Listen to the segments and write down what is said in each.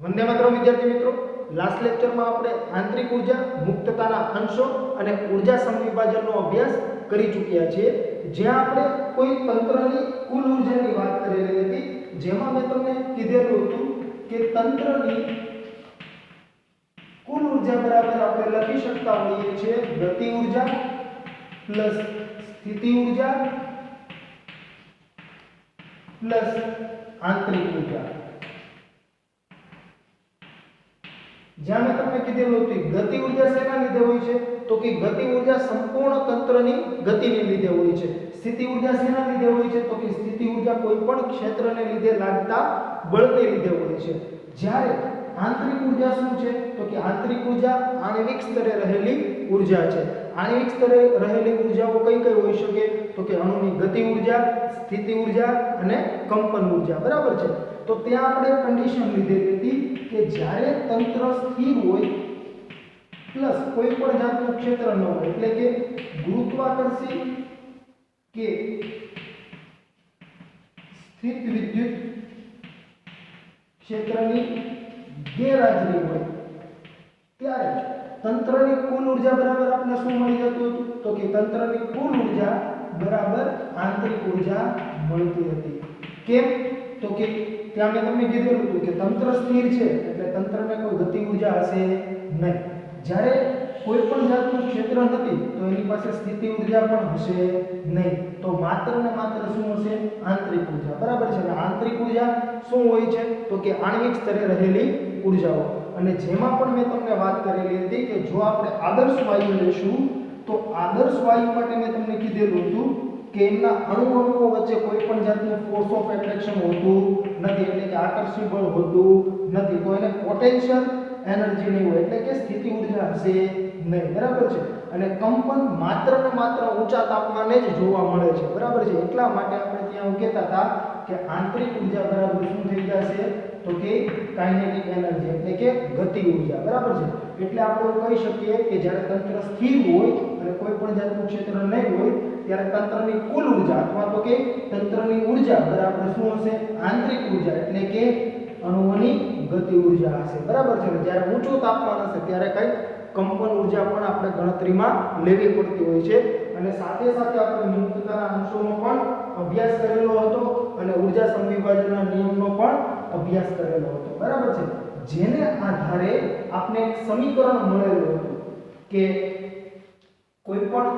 વંદે માતરમ વિદ્યાર્થી મિત્રો, લાસ્ટ લેક્ચરમાં આપણે આંતરિક ઉર્જા, મુક્તતાના અંશો અને ઉર્જા સમવિભાજનનો અભ્યાસ કરી ચૂક્યા છીએ, જ્યાં આપણે કોઈ તંત્રની કુલ ઉર્જાની વાત કરેલી હતી, જેમાં મેં તમને કીધેલું હતું કે તંત્રની કુલ ઉર્જા બરાબર આપણે લખી શકતા હોઈએ છીએ ગતિ ઉર્જા પ્લસ સ્થિતિ ઉર્જા પ્લસ આંતરિક ઉર્જા। જ્યાં મેં તમને કીધેલું હતું ગતિ ઉર્જા શેના લીધે હોય છે, તો કે ગતિ ઉર્જા સંપૂર્ણ તંત્રની ગતિને લીધે હોય છે। સ્થિતિ ઉર્જા શેના લીધે હોય છે, તો કે સ્થિતિ ઉર્જા કોઈ પણ ક્ષેત્રને લીધે લાગતા બળને લીધે હોય છે। જ્યારે આંતરિક ઉર્જા શું છે, તો કે આંતરિક ઉર્જા આણ્વિક સ્તરે રહેલી ઉર્જા છે। આણ્વિક સ્તરે રહેલી ઉર્જાઓ કઈ કઈ હોઈ શકે, તો કે અણુની ગતિ ઉર્જા, સ્થિતિ ઉર્જા અને કંપન ઉર્જા, બરાબર છે। તો ત્યાં આપણે કન્ડિશન લીધેલી હતી કે જ્યારે તંત્ર સ્થિર હોય પ્લસ કોઈ પણ જાતનું ક્ષેત્ર ન હોય, એટલે કે ગુરુત્વાકર્ષી કે સ્થિત વિદ્યુત ક્ષેત્રની ગેરહાજરી હોય, ત્યારે તંત્રની કુલ ઉર્જા બરાબર આપણે શું મળી જતું હતું, તો કે તંત્રની કુલ ઉર્જા બરાબર આંતરિક ઉર્જા મળતી હતી। કેમ, તો કે ત્યાં મેં તમને કીધેલું હતું કે તંત્ર સ્થિર છે એટલે તંત્રને કોઈ ગતિ ઉર્જા હશે નહીં। જ્યારે કોઈ પણ જાતનું ક્ષેત્ર નથી તો એની પાસે સ્થિતિ ઉર્જા પણ હશે નહીં, તો માત્ર ને માત્ર શું હશે, આંતરિક ઉર્જા, બરાબર છે। આંતરિક ઉર્જા શું હોય છે, તો કે આણ્વિક સ્તરે રહેલી ઉર્જાઓ। અને જેમાં પણ મેં તમને વાત કરેલી હતી કે જો આપણે આદર્શ વાયુ લેશું તો આદર્શ વાયુ માટે મેં તમને કીધેલું હતું કે એમના અણુઓ વચ્ચે કોઈ પણ જાતનું ફોર્સ ઓફ એટ્રેક્શન હોતું નથી, એટલે કે આકર્ષણ બળ હોતું નથી, તો એને પોટેન્શિયલ એનર્જી નહીં હોય, એટલે કે સ્થિતિ ઉર્જા હશે નહીં, બરાબર છે। અને કંપન માત્ર ને માત્ર ઊંચા તાપમાને જ જોવા મળે છે, બરાબર છે। એટલા માટે આપણે ત્યાં કહેતા હતા કે આંતરિક ઉર્જા બરાબર શું થઈ જશે, તો કે કાઇનેટિક એનર્જી, એટલે કે ગતિ ઉર્જા, બરાબર છે। એટલે આપણે કહી શકીએ કે જ્યારે તંત્ર સ્થિર હોય અને કોઈ પણ જાતનું ક્ષેત્ર નહીં હોય ત્યારે તંત્રની કુલ ઉર્જા અથવા તો કે તંત્રની ઉર્જા બરાબર શું હશે, આંતરિક ઉર્જા, એટલે કે અણુઓની ગતિ ઉર્જા હશે, બરાબર છે। જ્યારે ઊંચું તાપમાન હશે ત્યારે કઈ કંપન ઉર્જા પણ આપણે ગણતરીમાં લેવી પડતી હોય છે। અને સાથે સાથે આપણે મુક્તતાના અંશોનો પણ અભ્યાસ કરેલો હતો અને ઉર્જા સમવિભાજનના નિયમનો પણ અભ્યાસ કરેલો હતો, બરાબર છે। જેને આધારે આપણે એક સમીકરણ મળેલું હતું કે કોઈ પણ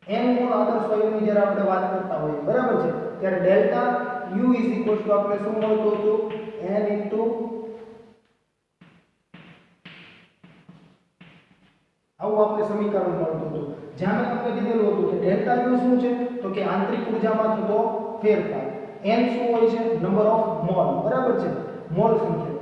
n મોલ આદર્શ વાયુની જ્યારે આપણે વાત કરતા હોઈએ, બરાબર છે, ત્યારે ડેલ્ટા U આપણે શું મળતું હતું, n આવું આપણે સમીકરણ મળતું હતું, જ્યાં મેં તમને કીધેલું હતું કે ડેલ્ટા U શું છે, તો કે આંતરિક ઉર્જામાં થતો ફેરફાર, n શું હોય છે, નંબર ઓફ મોલ, બરાબર છે, મોલ સંખ્યા,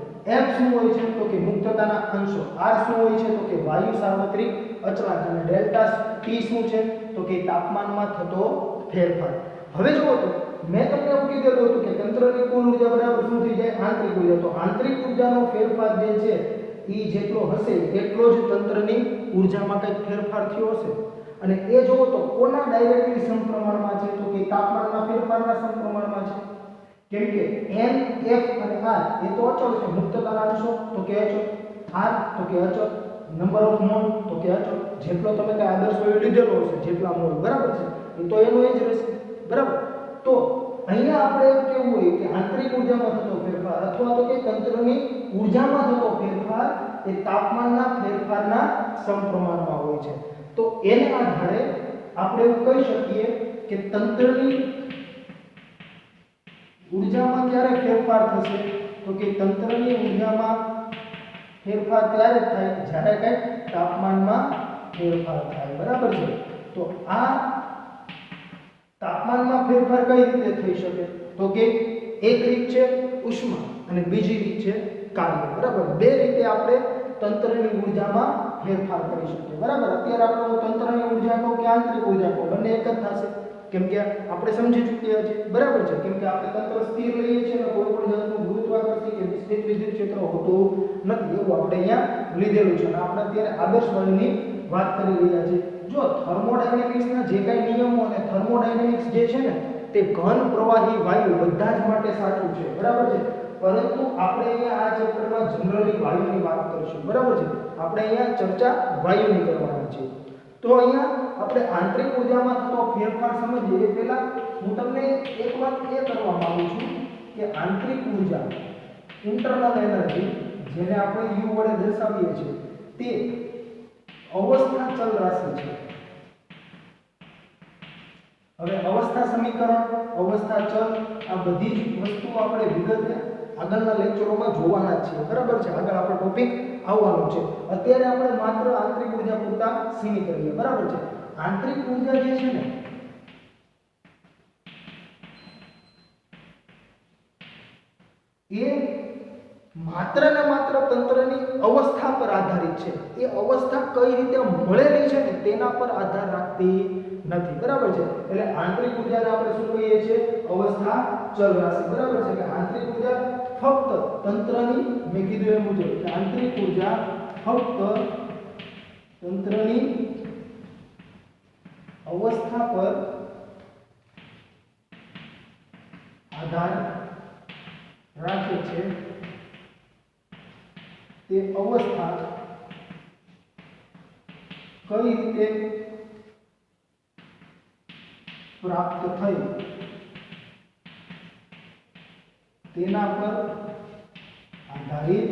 m શું હોય છે, તો કે મુક્તતાના અંશો, r શું હોય છે, તો કે વાયુ સાર્વત્રિક અચળાંક, અને ડેલ્ટા T શું છે, તો કે તાપમાનમાં થતો ફેરફાર। હવે જુઓ તો મેં તમને એવું કીધેલું હતું કે તંત્રની કુલ ઉર્જા બરાબર શું થઈ જાય, આંતરિક ઉર્જા, તો આંતરિક ઉર્જાનો ફેરફાર જે છે એ જેટલો હશે એટલો જ તંત્રની ઉર્જામાં કંઈક ફેરફાર થયો હશે। અને એ જુઓ તો કોના ડાયરેક્ટલી સમપ્રમાણમાં છે, તો કે તાપમાનના ફેરફારના સમપ્રમાણમાં છે, કેમ કે n, f અને r એ તો અચળ છે, મુક્તતાના અંશો તો કે અચળ, r તો કે અચળ, નંબર ઓફ મોલ તો કે અચળ, જેટલો તમે કે આદર્શ વાયુ લીધેલો હશે જેટલા મોલ, બરાબર છે, એ તો એનો એ જ રહેશે, બરાબર। તો અહીંયા આપણે એમ કેવું હોય કે આંતરિક ઉર્જામાં થતો ફેરફાર અથવા તો કે તંત્રની ઉર્જામાં થતો ફેરફાર એ તાપમાનના ફેરફારના સમપ્રમાણમાં હોય છે। તો એના આધારે આપણે એવું કહી શકીએ કે તંત્રની ઉર્જામાં ક્યારે ફેરફાર થશે, તો કે તંત્રની ઉર્જામાં ફેરફાર ત્યારે થાય જ્યારે કંઈક તાપમાનમાં ફેરફાર થાય, બરાબર છે। તો આ તાપમાનમાં ફેરફાર કઈ રીતે થઈ શકે, તો કે એક રીત છે ઉષ્મા અને બીજી રીત છે કાર્ય, બરાબર। બે રીતે આપણે તંત્રની ઉર્જામાં ફેરફાર કરી શકીએ, બરાબર। અત્યારે આપણે તંત્રની ઉર્જા કહો કે આંતરિક ઉર્જા કહો, બંને એક જ થશે, કેમ કે આપણે સમજી ચૂક્યા છીએ, બરાબર છે, કેમ કે આપણે તંત્ર સ્થિર લઈએ છીએ અને કોઈ પણ જાતનું ગુરુત્વાકર્ષી કે સ્થિત વિદ્યુત ક્ષેત્ર હોતું નથી, એવું આપણે અહીંયા લીધેલું છે। અને આપણે અત્યારે આદર્શ વાયુની વાત કરી રહ્યા છીએ। જો થર્મોડાયનેમિક્સના જે કાંઈ નિયમો અને થર્મોડાયનેમિક્સ જે છે ને તે ઘન પ્રવાહી વાયુ બધા જ માટે સાચું છે, બરાબર છે। પરંતુ આપણે અહીંયા આ ચેપ્ટરમાં જનરલી વાયુની વાત કરીશું, બરાબર છે। આપણે અહીંયા ચર્ચા વાયુની કરવાની છે। તો અહીંયા આપણે આંતરિક ઉર્જામાં થતો ફેરફાર સમજીએ એ પહેલા હું તમને એક વાત એ કરવા માંગુ છું કે આંતરિક ઉર્જા ઇન્ટરનલ એનર્જી જેને આપણે U વડે દર્શાવીએ છીએ તે અવસ્થા ચલ રાશિ છે। હવે અવસ્થા સમીકરણ, અવસ્થા ચલ આ બધી જ વસ્તુઓ આપણે વિગતે આગળના લેક્ચરોમાં જોવાના જ છીએ, બરાબર છે। આગળ આપણો ટોપિક આવવાનો છે। અત્યારે આપણે માત્ર આંતરિક ઉર્જા પૂરતા સીમિત રહીએ, બરાબર છે। આંતરિક ઉર્જા જે છે ને એ માત્ર ને માત્ર તંત્રની અવસ્થા પર આધારિત છે। એ અવસ્થા કઈ રીતે મળેલી છે ને તેના પર આધાર રાખતી નથી, બરાબર છે। એટલે આંતરિક ઉર્જાને આપણે શું કહીએ છીએ? અવસ્થા ચલ રાશિ, બરાબર છે। કે આંતરિક ઉર્જા ફક્ત તંત્રની, મેં કીધું એ મુજબ કે આંતરિક ઉર્જા ફક્ત તંત્રની અવસ્થા પર આધાર રાખે છે। તે અવસ્થા કઈ રીતે પ્રાપ્ત થઈ તેના પર આધારિત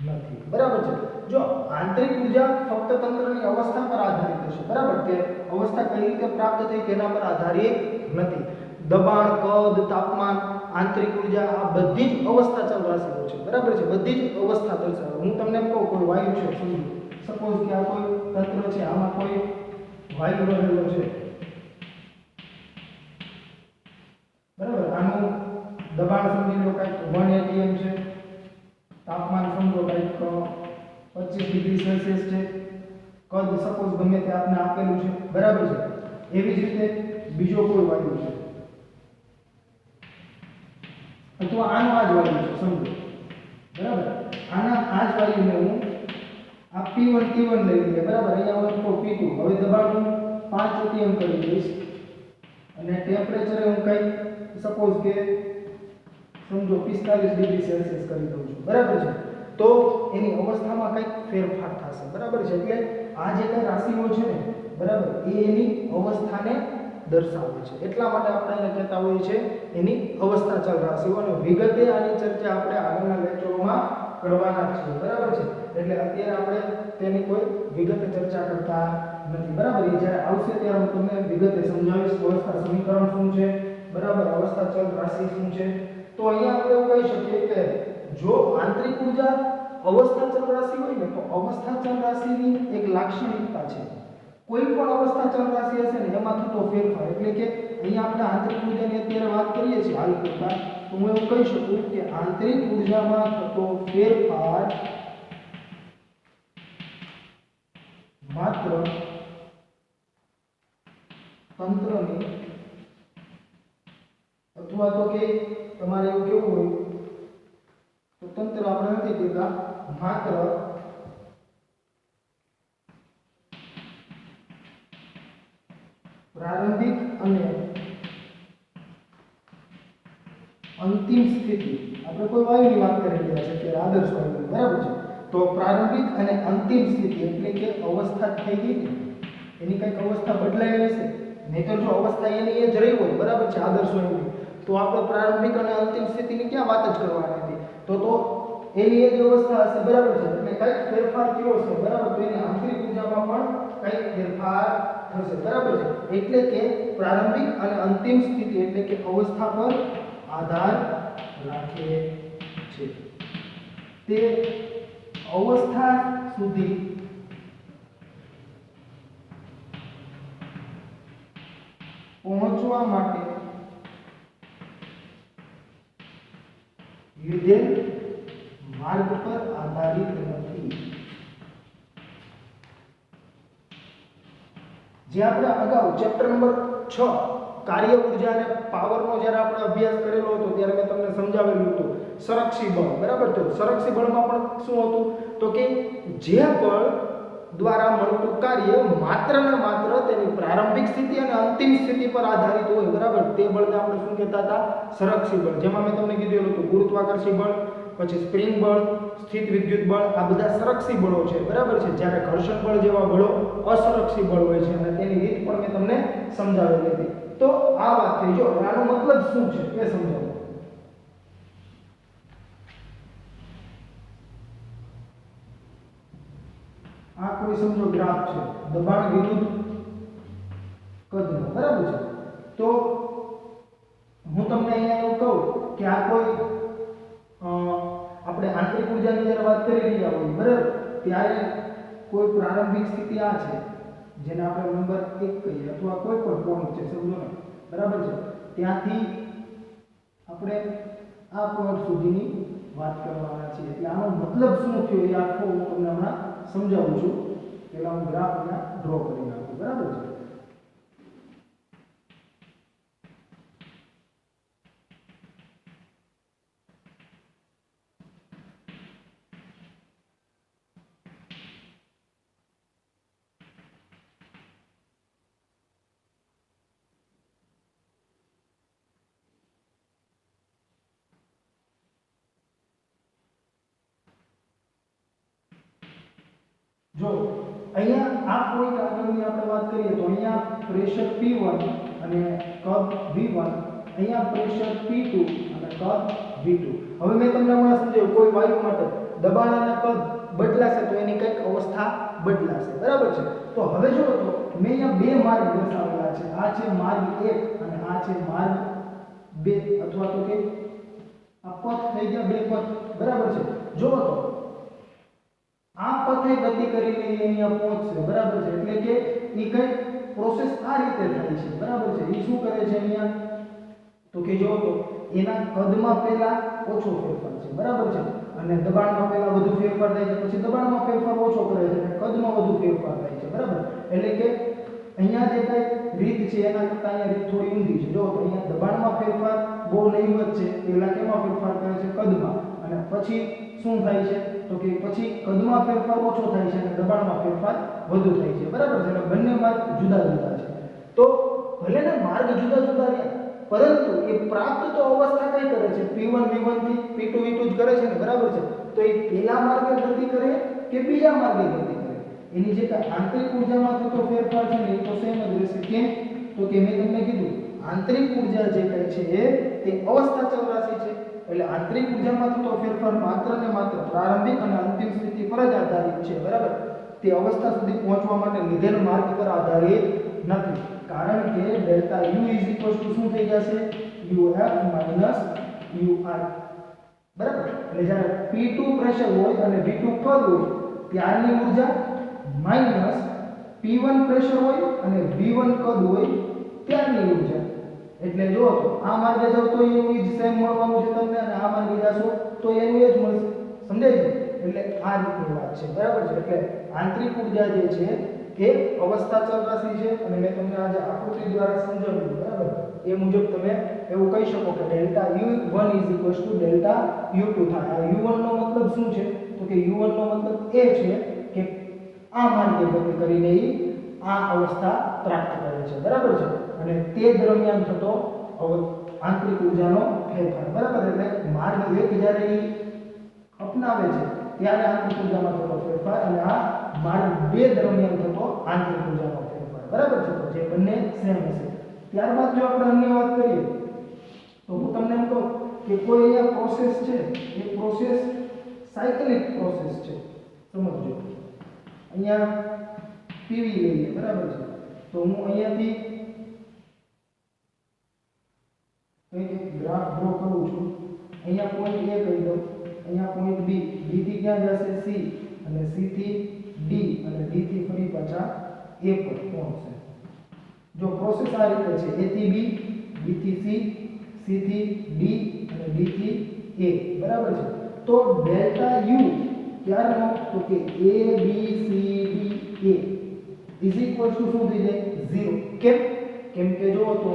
નથી, બરાબર છે। જો આંતરિક ઉર્જા ફક્ત તંત્રની અવસ્થા પર આધારિત છે, બરાબર, તે અવસ્થા કઈ રીતે પ્રાપ્ત થઈ તેના પર આધારિત નથી। દબાણ, કદ, તાપમાન, આંતરિક ઉર્જા આ બધી જ અવસ્થા ચલ રાશિઓ છે, બરાબર છે। બધી જ અવસ્થા દર્શાવે। હું તમને એમ કહું કોઈ વાયુ છે, સમજો સપોઝ કે આ કોઈ તંત્ર છે, આમાં કોઈ વાયુ રહેલો છે, બરાબર। આનું દબાણ સમજી લો કંઈક 1 atm છે, તાપમાન સમજો કંઈક 25 ડિગ્રી સેલ્સિયસ છે, કદ સપોઝ ગમે તે આપને આપેલું છે, બરાબર છે। એવી જ રીતે બીજો કોઈ વાયુ છે અથવા આનો આ જ વાયુ છે, સમજો, બરાબર। આના આ જ વાયુને હું આ P1 T1 લઈ લઈએ, બરાબર। અહીંયા હું લખો P2। હવે દબાણ હું 5 atm કરી દઈશ અને ટેમ્પરેચર હું કંઈક સપોઝ કે સમજો 45 ડિગ્રી સેલ્સિયસ કરી દઉં છું, બરાબર છે। તો એની અવસ્થામાં કંઈક ફેરફાર થશે, બરાબર છે। એટલે આ જે કંઈ રાશિઓ છે ને, બરાબર, એ એની અવસ્થાને દર્શાવે છે। એટલા માટે આપણે એને કહેતા હોઈએ છીએ એની અવસ્થા ચલ રાશિઓ, અને વિગતે આની ચર્ચા આપણે આગળના લેક્ચરોમાં કરવાના જ છીએ, બરાબર છે। એટલે અત્યારે આપણે તેની કોઈ વિગતે ચર્ચા કરતા નથી, બરાબર। એ જ્યારે આવશે ત્યારે હું તમને વિગતે સમજાવીશ અવસ્થા સમીકરણ શું છે, બરાબર, અવસ્થા ચલ રાશિ શું છે। તો અહીંયા આપણે એવું કહી શકીએ કે જો આંતરિક ઉર્જા અવસ્થા ચલ રાશિ હોય ને તો અવસ્થા ચલ રાશિની એક લાક્ષણિકતા છે, કોઈ પણ અવસ્થા ચલ રાશિ હશે ને એમાં થતો ફેરફાર, એટલે કે અહીંયા આપણે આંતરિક ઉર્જાની અત્યારે વાત કરીએ છીએ હાલ પૂરતા, તો હું એવું કહી શકું કે આંતરિક ઉર્જામાં થતો ફેરફાર માત્ર તંત્રની અથવા તો કે તમારે એવું કેવું હોય તો તંત્ર આપણે નથી કહેતા, માત્ર પ્રારંભિક અને અંતિમ સ્થિતિ, આપણે કોઈ વાયુની વાત કરી રહ્યા છે કે આદર્શ વાયુ, બરાબર છે। તો પ્રારંભિક અને અંતિમ સ્થિતિ એટલે કે અવસ્થા થઈ ગઈ ને એની કંઈક અવસ્થા બદલાઈ હશે, નહીંતર જો અવસ્થા એની એ જ રહી હોય, બરાબર છે, આદર્શ વાયુની, તો આપણે પ્રારંભિક અને અંતિમ સ્થિતિની ક્યાં વાત જ કરવાની હતી। તો એની એ જ અવસ્થા હશે, બરાબર છે। એટલે કંઈક ફેરફાર થયો છે, બરાબર, તો એની આંતરિક ઉર્જામાં પણ કંઈક ફેરફાર થશે, બરાબર છે। એટલે કે પ્રારંભિક અને અંતિમ સ્થિતિ એટલે કે અવસ્થા પર આધાર રાખે છે। તે અવસ્થા સુધી પહોંચવા માટે લીધેલ માર્ગ પર આધારિત નથી। જે આપણે અગાઉ ચેપ્ટર નંબર 6 કાર્ય ઉર્જા અને પાવરનો જ્યારે આપણે અભ્યાસ કરેલો હતો ત્યારે મેં તમને સમજાવેલું હતું સંરક્ષી બળ, બરાબર। તો સંરક્ષી બળમાં પણ શું હતું તો કે જે બળ દ્વારા મળતું કાર્ય માત્ર ને માત્ર તેની પ્રારંભિક સ્થિતિ અને અંતિમ અંતિમ સ્થિતિ પર આધારિત હોય, બરાબર, તે બળને આપણે શું કહેતા હતા? સંરક્ષી બળ. જેમાં મેં તમને કીધું હતું ગુરુત્વાકર્ષી બળ, પછી સ્પ્રિંગ બળ, સ્થિત વિદ્યુત બળ, આ બધા સંરક્ષી બળો છે, બરાબર છે. જ્યારે ઘર્ષણ બળ જેવા બળો અસંરક્ષી બળ હોય છે અને તેની રીત પણ મેં તમને સમજાવેલી હતી. તો આ વાત થઈ. જો આનો મતલબ શું છે એ સમજાવો. આ કોઈ સમજો ગ્રાફ છે દબાણ વિરુદ્ધ કદનો, બરાબર છે. તો હું તમને અહીંયા એવું કહું કે આ કોઈ આપણે આંતરિક ઉર્જાની જ્યારે વાત કરી રહ્યા હોઈએ, બરાબર, ત્યારે કોઈ પ્રારંભિક સ્થિતિ આ છે જેને આપણે નંબર 1 કહીએ અથવા કોઈ પણ પોઈન્ટ છે, સમજો ને, બરાબર છે. ત્યાંથી આપણે આ પોઈન્ટ સુધીની વાત કરવાના છીએ. એટલે આનો મતલબ શું થયો એ આખો હું તમને હમણાં સમજાવું છું. પહેલા હું ગ્રાફ અહીંયા ડ્રો કરી નાખું, બરાબર છે. જો અહીંયા આ પોઈન્ટ આગળની આપણે વાત કરીએ તો અહીંયા પ્રેશર P1 અને કદ V1, અહીંયા પ્રેશર P2 અને કદ V2. હવે મેં તમને હમણાં સમજાવ્યું કોઈ વાયુ માટે દબાણ અને કદ બદલાશે તો એની કંઈક અવસ્થા બદલાશે, બરાબર છે. તો હવે જો તો મેં અહીંયા બે માર્ગ દર્શાવેલા છે. આ છે માર્ગ 1 અને આ છે માર્ગ 2, અથવા તો કે આ પથ થઈ ગયા બે પથ, બરાબર છે. જો તો આ પથે ગતિ કરીને અહીંયા પહોંચશે, બરાબર છે. એટલે કે ઈ કઈ પ્રોસેસ આ રીતે થાય છે, બરાબર છે. ઈ શું કરે છે અહીંયા તો કે જો તો એના કદમાં પહેલા ઓછો ફેરફાર છે, બરાબર છે, અને દબાણમાં પહેલા વધુ ફેરફાર થાય છે, પછી દબાણમાં ફેરફાર ઓછો કરે છે અને કદમાં વધુ ફેરફાર થાય છે, બરાબર. એટલે કે અહીંયા જે કઈ રીત છે એના કરતાં અહીંયા રીત થોડી ઊંધી છે. જો તો અહીંયા દબાણમાં ફેરફાર બહુ નહીવત છે, પહેલા કેમાં ફેરફાર કરે છે? કદમાં, અને પછી શું થાય છે તો કે પછી કદમાં ફેરફાર ઓછો થાય છે અને દબાણમાં ફેરફાર વધુ થાય છે, બરાબર છે. એટલે બંને માર્ગ જુદા જુદા છે. તો ભલે ને માર્ગ જુદા જુદા રહ્યા, પરંતુ એ પ્રાપ્ત તો અવસ્થા કઈ કરે છે? P1 V1 થી P2 V2 જ કરે છે ને, બરાબર છે. તો એ પહેલા માર્ગે ગતિ કરે કે બીજા માર્ગે ગતિ કરે, એની જે આંતરિક ઉર્જામાં થતો ફેરફાર છે ને એ તો સેમ જ રહેશે. કેમ તો કે મેં તમને કીધું આંતરિક ઉર્જા જે કઈ છે તે અવસ્થા ચલ રાશિ છે. એટલે આંતરિક ઉર્જામાં થતો ફેરફાર માત્ર ને માત્ર પ્રારંભિક અને અંતિમ સ્થિતિ પર જ આધારિત છે, બરાબર. તે અવસ્થા સુધી પહોંચવા માટે લીધેલ માર્ગ પર આધારિત નથી. કારણ કે ડેલ્ટા U શું થઈ જશે? UF - UR, બરાબર. એટલે જ્યારે P2 પ્રેશર હોય અને V2 કદ હોય ત્યારની ઉર્જા માઈનસ P1 પ્રેશર હોય અને V1 કદ હોય ત્યારની ઉર્જા. એટલે જો તો આ માર્ગે જાવ તો એનું જ સેમ મળવાનું છે તમને, અને આ માર્ગે જાશો તો એનું જ મળશે, સમજાય છે? એટલે આ રીતની વાત છે, બરાબર છે. એટલે આંતરિક ઉર્જા જે છે એ અવસ્થા ચલ રાશિ છે, અને મેં તમને આજે આકૃતિ દ્વારા સમજાવ્યું, બરાબર. એ મુજબ તમે એવું કહી શકો કે ડેલ્ટા U1 ડેલ્ટા U2 થાય. આ U1 નો મતલબ શું છે તો કે U1 નો મતલબ એ છે કે આ માર્ગે ગતિ કરીને આ અવસ્થા પ્રાપ્ત કરે છે, બરાબર છે. અને તે દરમિયાન થતો આંતરિક ઉર્જાનો ફેરફાર, બરાબર. એટલે માર્ગ 1 જ્યારે અપનાવે છે ત્યારે આંતરિક ઉર્જામાં થતો ફેરફાર, અને આ માર્ગ 2 દરમિયાન થતો આંતરિક ઉર્જાનો ફેરફાર, બરાબર છે. તો જે બંને સેમ હશે. ત્યારબાદ જો આપણે અન્ય વાત કરીએ તો હું તમને એમ કહું કે કોઈ અહીંયા પ્રોસેસ છે, એ પ્રોસેસ સાયકલિક પ્રોસેસ છે, સમજજો. અહીંયા PV લઈએ, બરાબર છે. તો હું અહીંયાથી એક ગ્રાફ ડ્રો કરું છું. અહીંયા પોઈન્ટ A કહી દઉં, અહીંયા પોઈન્ટ B, B થી ક્યાં જશે? C, અને C થી D, અને D થી ફરી પાછા A પર પહોંચશે. જો પ્રોસેસ આ રીતે છે, A થી B, B થી C, C થી D અને D થી A, બરાબર છે. તો ડેલ્ટા U ક્યારનો તો કે A B C D A is equal to શું થઈ જાય? 0. કેમ કે જો તો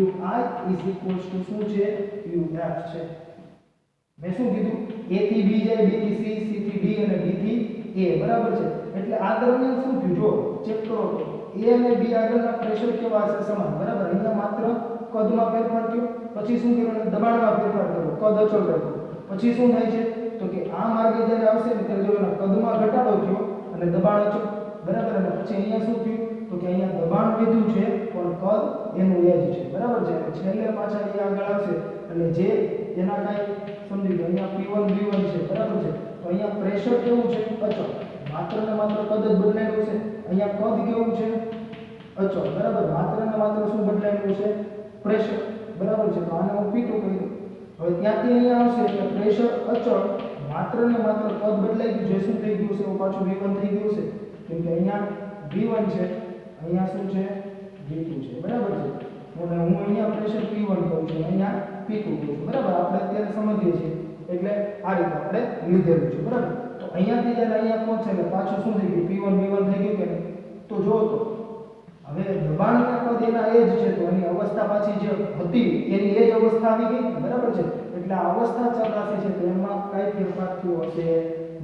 UI ઇઝ ઇક્વલ ટુ શું છે? UF છે. મેં શું કીધું? A થી B જાય, B થી C, C થી D અને D થી A, બરાબર છે. એટલે આ દરમિયાન શું થયું જો ચેક કરો તો એ અને બી આગળના પ્રેશર કેવા હશે? સમાન, બરાબર. અહીંયા માત્ર કદમાં ફેરફાર થયો, પછી શું કર્યું? દબાણમાં ફેરફાર કર્યો, કદ અચળ રાખ્યો. પછી શું થાય છે? તો કે આ માર્ગે જ્યારે આવશે ને ત્યારે જો એના કદમાં ઘટાડો થયો અને દબાણ અચળ, બરાબર. અને પછી અહીંયા શું થયું? તો કે અહીંયા દબાણ વધ્યું છે પણ કદ એનું એ જ છે, બરાબર છે. અને છેલ્લે પાછા એ આગળ આવશે અને જે એના કાંઈ સમજી લો અહીંયા P1 V1 છે, બરાબર છે. તો અહીંયા પ્રેશર કેવું છે? અચળ. માત્ર ને માત્ર કદ જ બદલાયેલું છે. અહીંયા કદ કેવું છે? અચળ, બરાબર. માત્ર ને માત્ર શું બદલાયેલું છે? પ્રેશર, બરાબર છે. તો આને હું P2 કહી દઉં. હવે ત્યાંથી અહીંયા આવશે એટલે પ્રેશર અચળ, માત્ર ને માત્ર કદ બદલાઈ ગયું છે. શું થઈ ગયું છે? પાછું V1 થઈ ગયું છે, કેમ કે અહીંયા V1 છે, અહીંયા શું છે? V2 છે, બરાબર છે. અને હું અહીંયા પ્રેશર P1 કહું છું, અહીંયા P2 કહું છું, બરાબર. આપણે અત્યારે સમજીએ છીએ એટલે આ રીતે આપણે લીધેલું છે, બરાબર. તો અહીંયાથી જ્યારે અહીંયા પહોંચે એટલે પાછું શું થઈ ગયું? P1 V1 થઈ ગયું કે નહીં? તો જો તો હવે દબાણના કદ એના એ જ છે, તો એની અવસ્થા પાછી જે હતી એની એ જ અવસ્થા આવી ગઈ, બરાબર છે. એટલે આ અવસ્થા ચલરાશિ છે, તો એમાં કાંઈ ફેરફાર થયો હશે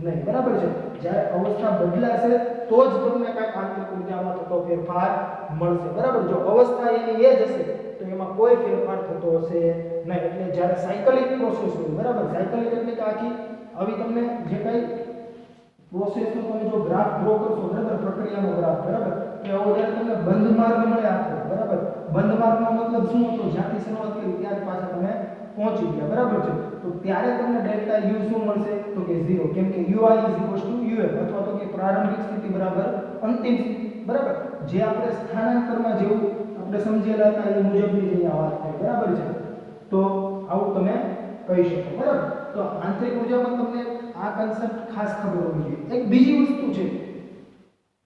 નહીં, બરાબર છે. જ્યારે અવસ્થા બદલાશે તો જ તમને કાંઈક આંતરિક ઉર્જામાં થતો ફેરફાર મળશે, બરાબર. જો અવસ્થા એની એ જ હશે તો એમાં કોઈ ફેરફાર થતો હશે નહીં. એટલે જ્યારે સાયકલિક પ્રોસેસ હોય, બરાબર. સાયકલિક એટલે કે આખી આવી તમને જે કાંઈ પ્રોસેસનો તમે જો ગ્રાફ ડ્રો કરશો, બરાબર, પ્રક્રિયાનો ગ્રાફ, બરાબર, કે આવો જ્યારે તમને બંધ માર્ગ મળે આપો, બરાબર. બંધ માર્ગનો મતલબ શું હતો? જ્યાંથી શરૂઆત કરી ત્યાં જ પાછા તમે પહોંચી ગયા, બરાબર છે. તો ત્યારે તમને ડેલ્ટા યુ શું મળશે? તો કે 0, કેમ કે ui uf અથવા તો કે પ્રારંભિક સ્થિતિ બરાબર અંતિમ સ્થિતિ, બરાબર. જે આપણે સ્થાનાંતરમાં જેવું આપણે સમજેલા હતા એ મુજબની અહીંયા વાત થાય, બરાબર છે. તો આવું તમે કહી શકો, બરાબર. તો આંતરિક ઉર્જામાં તમને આ કન્સેપ્ટ ખાસ ખબર હોવી જોઈએ. એક બીજી વસ્તુ છે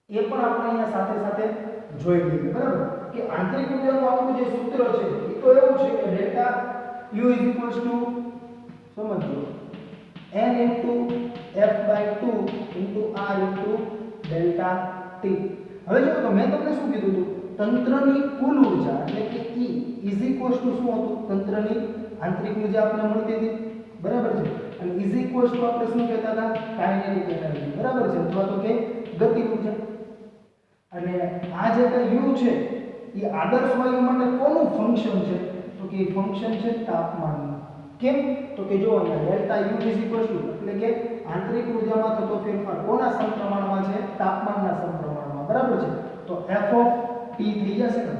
એ પણ આપણે અહીંયા સાથે સાથે જોઈ લઈએ, બરાબર, કે આંતરિક ઉર્જાનું આપણું જે સૂત્ર છે એ તો એવું છે કે ડેલ્ટા U સમજો n F/2 R delta T. હવે જો તો મેં તમને શું કીધું હતું? તંત્રની કુલ ઉર્જા એટલે કે E શું હતું? તંત્રની આંતરિક ઉર્જા આપણને મળતી હતી, બરાબર છે. અને આપણે શું કહેતા હતા? કાઇનેટિક એનર્જી, બરાબર છે, અથવા તો કે ગતિ ઉર્જા. અને આ જે U છે એ આદર્શ વાયુ માટે કોનું ફંક્શન છે? તો કે ફંક્શન છે તાપમાનનું. કેમ? તો કે જો અહીંયા ડેલ્ટા U એટલે કે આંતરિક ઉર્જામાં થતો ફેરફાર કોના સમપ્રમાણમાં છે? તાપમાનના સમપ્રમાણમાં, બરાબર છે. તો f ઓફ t થઈ જશે ને.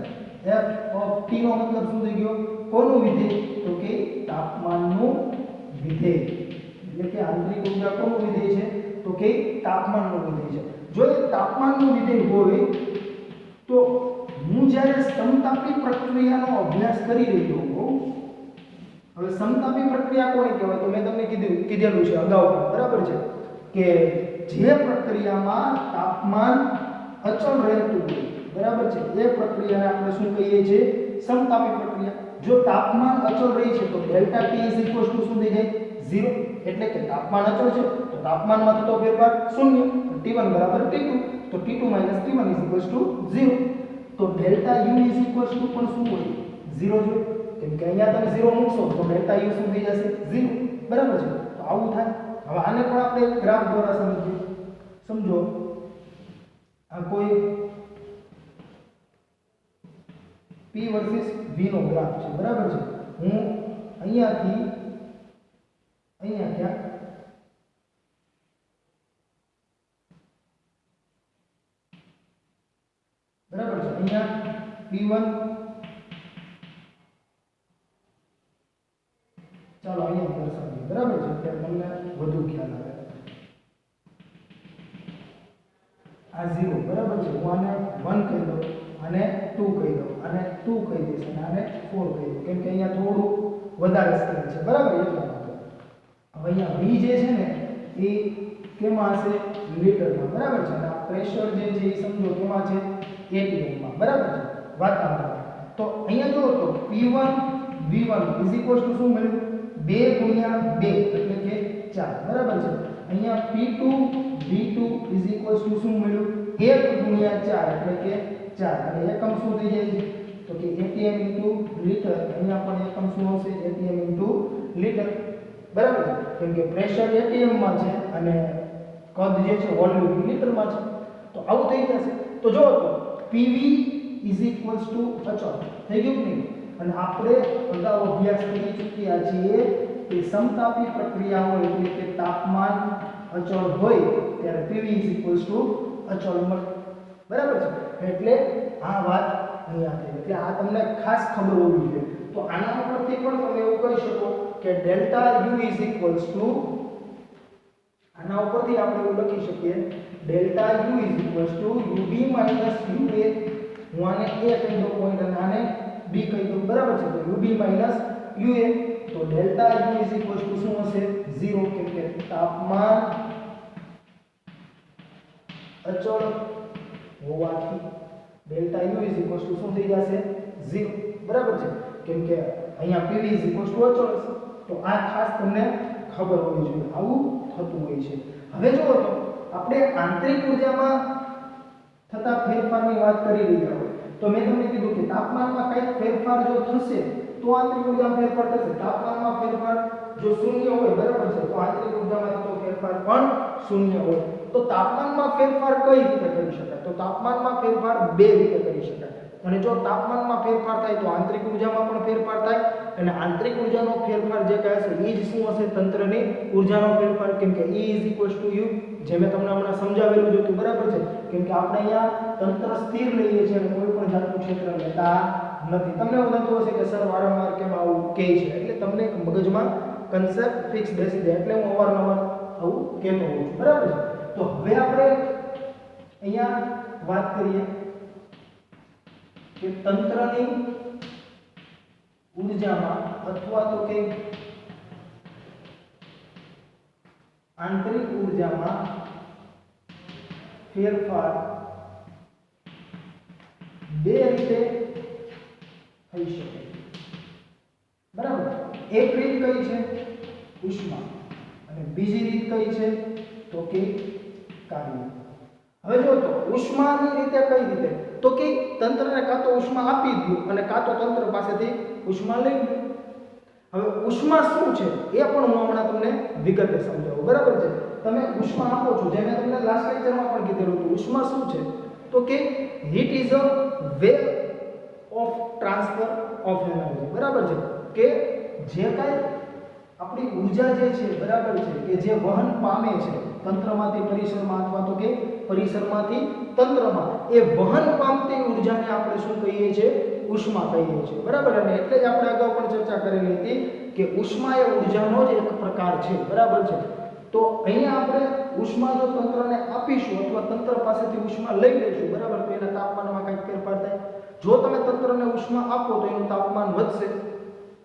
f ઓફ t નો મતલબ શું થઈ ગયો? કોનું વિધેય? તો કે તાપમાનનું વિધેય. એટલે કે આંતરિક ઉર્જા કોનું વિધેય છે? તો કે તાપમાનનું વિધેય છે. જો એ તાપમાનનું વિધેય હોય તો હું જ્યારે સમતાપી પ્રક્રિયાનો અભ્યાસ કરી રહ્યો હોઉં, હવે સમતાપી પ્રક્રિયા કોને કહેવાય? તો મેં તમને કીધેલું છે અગાઉ, બરાબર છે, કે જે પ્રક્રિયામાં તાપમાન અચળ રહેતું હોય, બરાબર છે, એ પ્રક્રિયાને આપણે શું કહીએ છીએ? સમતાપી પ્રક્રિયા. જો તાપમાન અચળ રહે છે તો ડેલ્ટા T શું થઈ જાય? 0. એટલે કે તાપમાન અચળ છે તો તાપમાનમાં થતો ફેરફાર 0. T1 બરાબર T2, તો T2 T1 0. તો ડેલ્ટા U પણ શું હોય? 0 જોઈએ, કેમ કે અહીંયા તમે 0 મૂકશો તો ડેલ્ટા U શું થઈ જશે? 0, બરાબર છે. તો આવું થાય. હવે આને પણ આપણે ગ્રાફ દ્વારા સમજીએ. સમજો આ કોઈ P વર્સિસ V નો ગ્રાફ છે, બરાબર છે. હું અહીંયાથી અહીંયા ક્યાં બરાબર છે, અહીંયા P1 ચાલો અહીંયા દર્શાવીએ, બરાબર છે, ત્યારે તમને વધુ ખ્યાલ આવે. આ 0, બરાબર છે. હું આને 1 કહી દઉં, આને 2 કહી દઉં, આને 2 કહી દઈશ અને આને 4 કહી દઉં, કેમ કે અહીંયા થોડું વધારે સ્કેલ છે, બરાબર. એટલા માટે હવે અહીંયા V જે છે ને એ કેમાં હશે? લીટરમાં, બરાબર છે. અને આ પ્રેશર જે છે એ સમજો કેમાં છે? ATM માં, બરાબર છે, વાતાવરણ. તો અહીંયા જો તો P1 V1 શું મળ્યું? 2 × 2 એટલે કે 4, બરાબર છે. અહીંયા P2 V2 શું મળ્યું? 1 × 4 એટલે કે 4. અને એકમ શું થઈ જાય છે? તો કે ATM * લિટર. અહીંયા પણ એકમ શું આવશે? ATM * લિટર, બરાબર છે, કેમ કે પ્રેશર ATM માં છે અને કદ જે છે વોલ્યુમ લિટરમાં છે. તો આવું થઈ જશે. તો જો તો PV ઇઝ ઇક્વલ્સ ટુ અચળ થઈ ગયું કે નહીં? અને આપણે અગાઉ અભ્યાસ કરી ચૂક્યા છીએ કે સમતાપી પ્રક્રિયા હોય એટલે કે તાપમાન અચળ હોય ત્યારે PV ઇઝ ઇક્વલ્સ ટુ અચળ મળે. બરાબર છે? એટલે આ વાત અહીંયા થઈ. એટલે આ તમને ખાસ ખબર હોવી જોઈએ. તો આના ઉપરથી પણ તમે એવું કહી શકો કે delta U is equals to, આના ઉપરથી આપણે એવું લખી શકીએ delta U is equals to UB minus UA. હું આને A કહી દઉં પોઈન્ટ અને આને B કહી દઉં. બરાબર છે? તો UB માઈનસ UA. તો delta U is equals to શું હશે? 0, કેમ કે તાપમાન અચળ હોવાથી delta U is equals to શું થઈ જશે? 0. બરાબર છે? કેમ કે અહીંયા PV ઇઝ ઇક્વલ્સ ટુ અચળ છે. તો આ ખાસ તમને ખબર હોવી જોઈએ. આવું થતું હોય છે. હવે જુઓ તો આપણે આંતરિક ઉર્જામાં થતા ફેરફારની વાત કરી રહ્યા હોય તો મેં તમને કીધું કે તાપમાનમાં કંઈક ફેરફાર જો થશે તો આંતરિક ઉર્જામાં ફેરફાર થશે. તાપમાનમાં ફેરફાર જો શૂન્ય હોય, બરાબર છે, તો આંતરિક ઉર્જામાં થતો ફેરફાર પણ શૂન્ય હોય. તો તાપમાનમાં ફેરફાર કઈ રીતે કરી શકાય? તો તાપમાનમાં ફેરફાર બે રીતે કરી શકાય. અને જો તાપમાનમાં ફેરફાર થાય તો આંતરિક ઉર્જામાં પણ ફેરફાર થાય અને આંતરિક ઉર્જાનો ફેરફાર જે કહે છે એ જ શું હશે? તંત્રની ઉર્જાનો ફેરફાર. કેમ કે E is equals to U, જે મેં તમને હમણાં સમજાવેલું જ હતું. બરાબર છે? કેમ કે આપણે અહીંયા તંત્ર સ્થિર લઈએ છીએ અને કોઈ પણ જાતનું ક્ષેત્ર લેતા નથી. તમને એવું થતું હશે કે સર વારંવાર કેમ આવું કહે છે, એટલે તમને મગજમાં કન્સેપ્ટ ફિક્સ બેસી જાય એટલે હું અવારનવાર આવું કહેતો હોઉં છું. બરાબર છે? તો હવે આપણે અહીંયા વાત કરીએ કે તંત્રની ઉર્જામાં અથવા તો કે આંતરિક ઉર્જામાં ફેરફાર બે રીતે થઈ શકે. બરાબર? એક રીત કઈ છે? ઉષ્મા. અને બીજી રીત કઈ છે? તો કે કાર્ય. હવે જો તો ઉષ્માની રીતે કઈ રીતે? તો કે તંત્રને કાં તો ઉષ્મા આપી દો અને કાં તો તંત્ર પાસેથી ઉષ્મા લઈ લો. હવે ઉષ્મા શું છે એ પણ હું હમણાં તમને વિગતે સમજાવું. બરાબર છે? તમે ઉષ્મા આપો છો, જે મેં તમને લાસ્ટ લેક્ચરમાં પણ કીધેલું હતું. ઉષ્મા શું છે? તો કે heat is a way of transfer of energy. બરાબર છે? કે જે કાંઈ આપણી ઉર્જા જે છે, બરાબર છે, કે જે વહન પામે છે તંત્રમાંથી પરિસરમાં અથવા તો કે પરિસરમાંથી તંત્રમાં, એ વહન પામતી ઉર્જાને આપણે શું કહીએ છીએ? ઉષ્મા કહીએ છીએ. બરાબર? અને એટલે જ આપણે અગાઉ પણ ચર્ચા કરેલી હતી કે ઉષ્મા એ ઉર્જાનો જ એક પ્રકાર છે. બરાબર છે? તો અહીંયા આપણે ઉષ્મા જો તંત્રને આપીશું અથવા તંત્ર પાસેથી ઉષ્મા લઈ લઈશું, બરાબર, તો એના તાપમાનમાં કંઈક ફેરફાર થાય. જો તમે તંત્રને ઉષ્મા આપો તો એનું તાપમાન વધશે,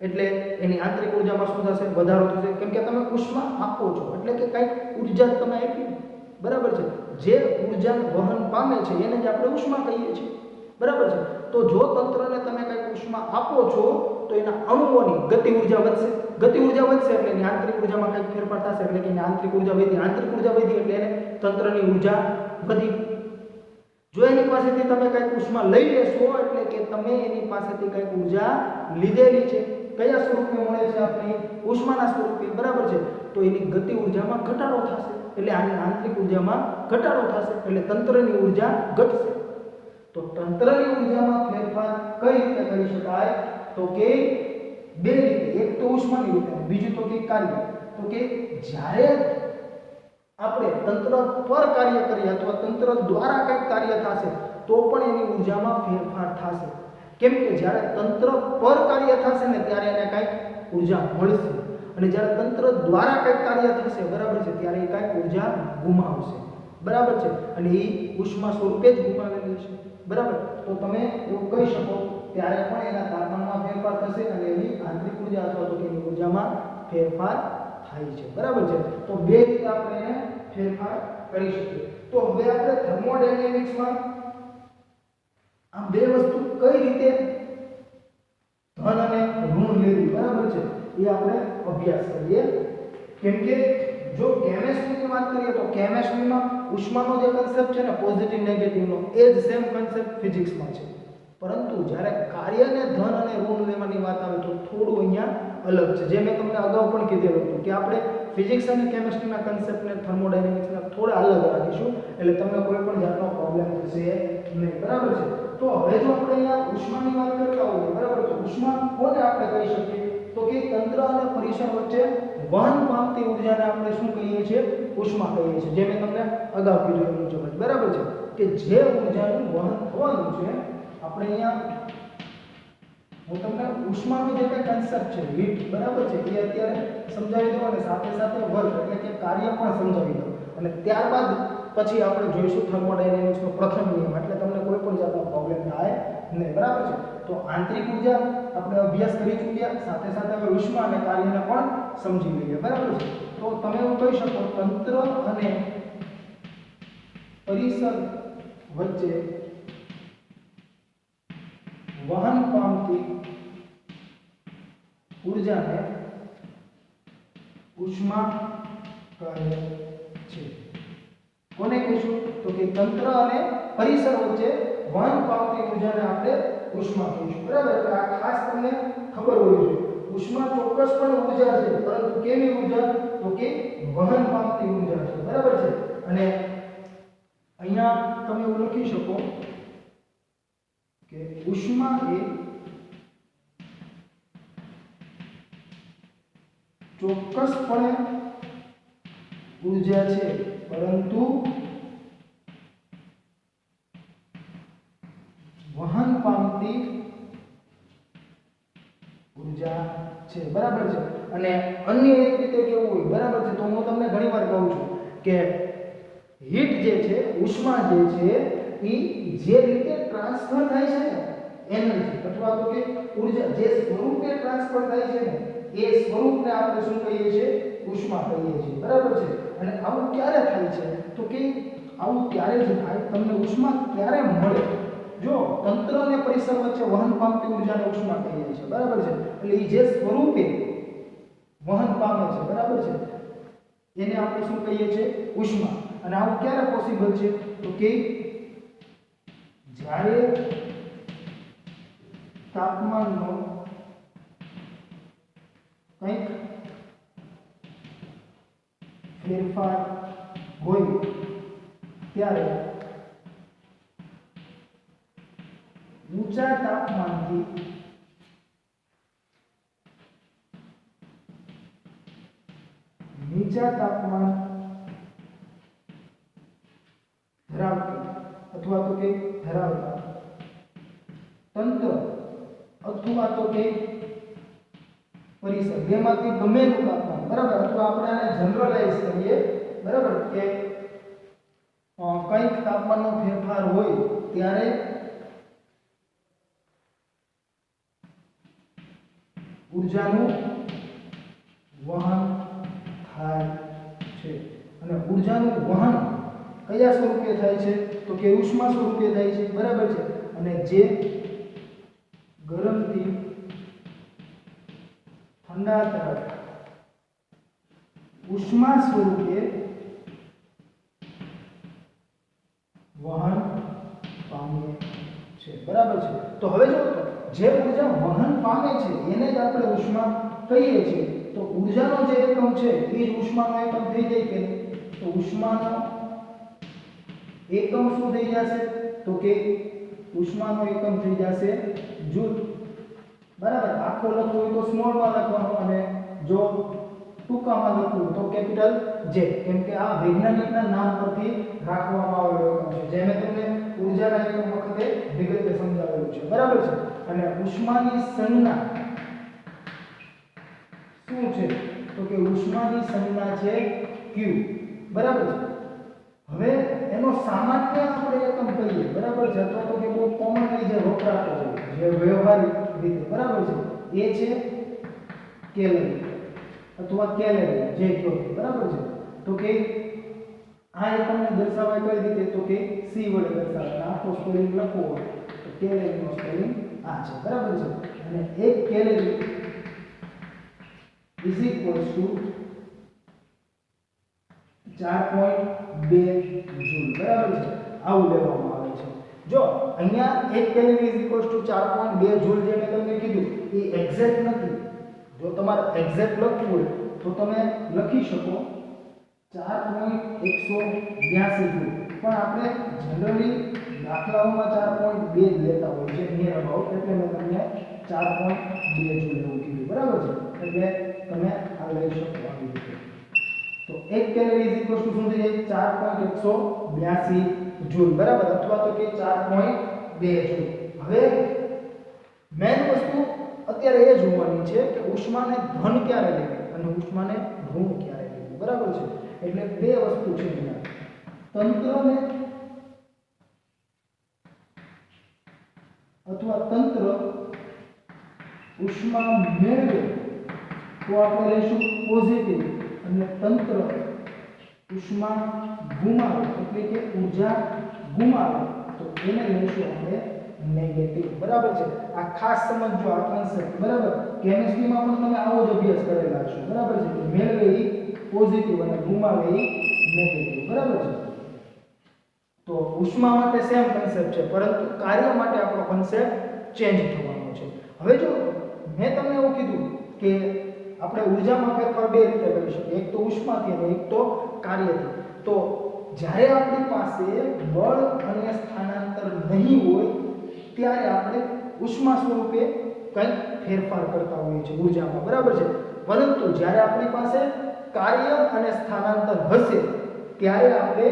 એટલે એની આંતરિક ઉર્જામાં શું થશે? વધારો થશે. કેમ કે તમે ઉષ્મા આપો છો એટલે કે કંઈક ઉર્જા તમે આપી. બરાબર છે? જે ઉર્જા વહન પામે છે એને જ આપણે ઉષ્મા કહીએ છીએ. બરાબર છે? તો જો તંત્રને તમે કંઈક ઉષ્મા આપો છો તો એના અણુઓની ગતિ ઉર્જા વધશે. ગતિ ઉર્જા વધશે એટલે એની આંતરિક ઉર્જામાં કંઈક ફેરફાર થશે, એટલે કે એની આંતરિક ઉર્જા વધી. આંતરિક ઉર્જા વધી એટલે એને તંત્રની ઉર્જા વધી. જો એની પાસેથી તમે કંઈક ઉષ્મા લઈ લેશો એટલે કે તમે એની પાસેથી કંઈક ઉર્જા લીધેલી છે, કયા સ્વરૂપે મળે છે? આપણી ઉષ્માના સ્વરૂપે. બરાબર છે? તો એની ગતિ ઉર્જામાં ઘટાડો થશે, એટલે આની આંતરિક ઉર્જામાં ઘટાડો થશે, એટલે તંત્રની ઉર્જા ઘટશે. તો તંત્રની ઉર્જામાં ફેરફાર કઈ રીતે કરી શકાય? તો કે બે રીતે. એક તો ઉષ્માની રીતે, બીજું તો કે કાર્ય. તો કે જ્યારે આપણે તંત્ર પર કાર્ય કરીએ અથવા તંત્ર દ્વારા કંઈક કાર્ય થશે તો પણ એની ઉર્જામાં ફેરફાર થશે. કેમ કે જ્યારે તંત્ર પર કાર્ય થશે ને ત્યારે એને કંઈક ઉર્જા મળશે, અને જ્યારે તંત્ર દ્વારા કંઈક કાર્ય થશે, બરાબર છે, ત્યારે એ કંઈક ઉર્જા ગુમાવશે. બરાબર છે? અને એ ઉષ્મા સ્વરૂપે જ ગુમાવેલી છે. બરાબર? તો તમે એવું કહી શકો ત્યારે પણ એના તાપમાનમાં ફેરફાર થશે અને એની આંતરિક ઉર્જા અથવા તો એની ઉર્જામાં ફેરફાર થાય છે. બરાબર છે? તો બે રીતે આપણે એને ફેરફાર કરી શકીએ. તો હવે આપણે થર્મોડાયનેમિક્સમાં આ બે વસ્તુ કઈ રીતે ધન અને ઋણ લેવી, બરાબર છે, એ આપણે અભ્યાસ કરીએ. કેમ કે જો કેમેસ્ટ્રીની વાત કરીએ તો કેમેસ્ટ્રીમાં ઉષ્માનો જે કન્સેપ્ટ છે ને પોઝિટિવ નેગેટિવનો, એ જ સેમ કન્સેપ્ટ ફિઝિક્સમાં છે. પરંતુ જ્યારે કાર્યને ધન અને ઋણ લેવાની વાત આવે તો થોડું અહીંયા અલગ છે. જે મેં તમને અગાઉ પણ કીધેલું હતું કે આપણે ફિઝિક્સ અને કેમિસ્ટ્રીના કન્સેપ્ટને થર્મોડાયનેમિક્સના થોડા અલગ રાખીશું એટલે તમને કોઈ પણ જાતનો પ્રોબ્લેમ થશે નહીં, બરાબર છે. તો હવે જો આપણે અહીંયા ઉષ્માની વાત કરતા હોઈએ, બરાબર, તો ઉષ્મા કોને આપણે કહી શકીએ તો કે તંત્ર અને પરિસર વચ્ચે વહન પામતી ઉર્જાને આપણે શું કહીએ છીએ? ઉષ્મા કહીએ છીએ. જે મેં તમને અગાઉ કીધું એ મુજબ જ, બરાબર છે, કે જે ઉર્જાનું વહન થવાનું છે આપણે અહીંયા હું તમને ઉષ્માનો જે કંઈ કન્સેપ્ટ છે હીટ, બરાબર છે, એ અત્યારે સમજાવી દઉં અને સાથે સાથે વર્ક એટલે કે કાર્ય પણ સમજાવી દઉં અને ત્યારબાદ પછી આપણે જોઈશું થર્મોડાયનેમિક્સનો પ્રથમ નિયમ એટલે તમને કોઈ પણ જાતનો પ્રોબ્લેમ થાય નહીં, બરાબર છે. તો આંતરિક ઉર્જા આપણે અભ્યાસ કરી ચૂક્યા, સાથે સાથે હવે ઉષ્મા અને કાર્યને પણ સમજી લઈએ, બરાબર છે. તો તમે એવું કહી શકો તંત્ર અને પરિસર વચ્ચે વહન પામતી ઉર્જાને ઉષ્મા કહે છે. કોને કહીશું તો કે તંત્ર અને પરિસર વચ્ચે વહન પામતી ઉર્જાને આપણે ઉષ્મા કહીશું, બરાબર. એટલે આ ખાસ તમને ખબર હોવી જોઈએ. ઉષ્મા ચોક્કસપણે ઉર્જા છે, પરંતુ કેવી ઉર્જા તો કે વહન પામતી ઉર્જા છે, બરાબર છે. અને અહીંયા તમે એવું લખી શકો કે ઉષ્મા એ ચોક્કસપણે ઉર્જા છે, પરંતુ વહન પામતી ઉર્જા છે, બરાબર છે. અને અન્ય એક રીતે કેવું હોય, બરાબર છે, તો હું તમને ઘણીવાર કહું છું કે હીટ જે છે, ઉષ્મા જે છે એ જે રીતે ટ્રાન્સફર થાય છે ને એનર્જી અથવા તો કે ઉર્જા જે સ્વરૂપે ટ્રાન્સફર થાય છે ને એ સ્વરૂપને આપણે શું કહીએ છીએ? ઉષ્મા કહીએ છીએ, બરાબર છે. અને આવું ક્યારે થાય છે તો કે આવું ત્યારે જ થાય, તમને ઉષ્મા ક્યારે મળે જો તંત્ર અને પરિસર વચ્ચે વહન પામતી ઉર્જાને ઉષ્મા કહીએ છીએ, બરાબર છે. એટલે એ જે સ્વરૂપે વહન પામે છે, બરાબર છે, એને આપણે શું કહીએ છીએ? ઉષ્મા. અને આવું ક્યારે પોસિબલ છે તો કે જ્યારે તાપમાનનો કંઈક ફેરફાર હોય ત્યારે ઊંચા તાપમાનથી નીચા તાપમાન ધરાવતી અથવા તો કે ધરાવતા તંત્ર અથવા તો કે પરિસર બેમાંથી ગમે તેનું તાપમાન, બરાબર, અથવા આપણે આને જનરલાઈઝ કરીએ, બરાબર, કે કંઈક તાપમાનનો ફેરફાર હોય ત્યારે ઉર્જાનું વહન થાય છે. અને ઉર્જાનું વહન કયા સ્વરૂપે થાય છે તો કે ઉષ્મા સ્વરૂપે થાય છે, બરાબર છે. અને જે ગરમથી ઠંડા તરફ ઉષ્મા સ્વરૂપે વહન પામે છે, બરાબર છે. તો હવે જો જે ઉર્જા વહન પામે છે એને જ આપણે ઉષ્મા કહીએ છીએ. તો ઉર્જાનો જે એકમ છે એ જ ઉષ્માનો એકમ થઈ જાય કે તો ઉષ્માનો એકમ શું થઈ જશે તો કે ઉષ્માનો એકમ થઈ જશે જૂલ, બરાબર. આખો લખવું હોય તો સ્મોલમાં લખવાનું અને જો ટૂંકામાં લખવું તો કેપિટલ જે, કેમ કે આ વૈજ્ઞાનિકના નામ પરથી રાખવામાં આવેલો એકમ છે, જે મેં તમને ઉર્જાના એકમ વખતે વિગતે સમજાવેલું છે, બરાબર છે. અને ઉષ્માની સંજ્ઞા શું છે તો કે ઉષ્માની સંજ્ઞા છે Q, બરાબર છે. હવે એનો સામાન્ય આપણે એકમ કહીએ, બરાબર છે, અથવા તો કે બહુ કોમનલી જે વપરાતો હોય જે વ્યવહારિક રીતે, બરાબર છે, એ છે કેલરી અથવા કેલરી જે કહો, બરાબર છે. તો કે આ એકમને દર્શાવાય કઈ રીતે તો કે C વડે દર્શાવાય. આખો સ્પેલિંગ લખવો હોય તો કેલરીનો સ્પેલિંગ આ છે, બરાબર છે. અને 1 calorie is equals to 4.2 joule, બરાબર છે. આવું લેવામાં આવે છે. જો અહીંયા 1 calorie is equals to 4.2 joule જે મેં તમને કીધું એ એક્ઝેક્ટ નથી. જો તમારે એક્ઝેક્ટ લખવું હોય તો તમે લખી શકો 4.182 જૂલ, પણ આપણે જનરલી દાખલાઓમાં 4.2 જ લેતા હોય છે નિયર અબાઉટ, એટલે મેં તમને 4.2 જૂલ એવું કીધું, બરાબર છે? એટલે તમે આ લઈ શકો આવી રીતે. તો 1 કેલરી ઇઝ ઇક્વલ ટુ શું થઈ જાય? 4.182 જૂલ, બરાબર, અથવા તો કે 4.2 જૂલ. હવે મેન વસ્તુ અત્યારે એ જોવાની છે કે ઉષ્માને ધન ક્યારે લેવી અને ઉષ્માને ઋણ ક્યારે લેવી, બરાબર છે? એટલે બે વસ્તુ છે અહીંયા. તંત્રને અથવા તંત્ર ઉષ્મા મેળવે તો આપણે લઈશું પોઝિટિવ, અને તંત્ર ઉષ્મા ગુમાવે એટલે કે ઊર્જા ગુમાવે તો એને લઈશું આપણે નેગેટિવ, બરાબર છે? આ ખાસ સમજજો આ કોન્સેપ્ટ, બરાબર? કેમિસ્ટ્રીમાં પણ તમે આવો જ અભ્યાસ કરેલા છો, બરાબર છે? મેળવે એ પોઝિટિવ અને ગુમાવે એ નેગેટિવ, બરાબર છે? તો ઉષ્મા માટે સેમ કોન્સેપ્ટ છે, પરંતુ કાર્ય માટે આપણો કોન્સેપ્ટ ચેન્જ થવાનો છે. હવે જો મેં તમને એવું કીધું કે આપણે ઊર્જામાં ફેરફાર બે રીતે કરી શકીએ, એક તો ઉષ્માથી અને એક તો કાર્યથી. તો જ્યારે આપણી પાસે બળ અને સ્થાનાંતર નહીં હોય ત્યારે આપણે ઉષ્મા સ્વરૂપે કંઈક ફેરફાર કરતા હોઈએ છીએ ઊર્જામાં, બરાબર છે? પરંતુ જ્યારે આપણી પાસે કાર્ય અને સ્થાનાંતર હશે ત્યારે આપણે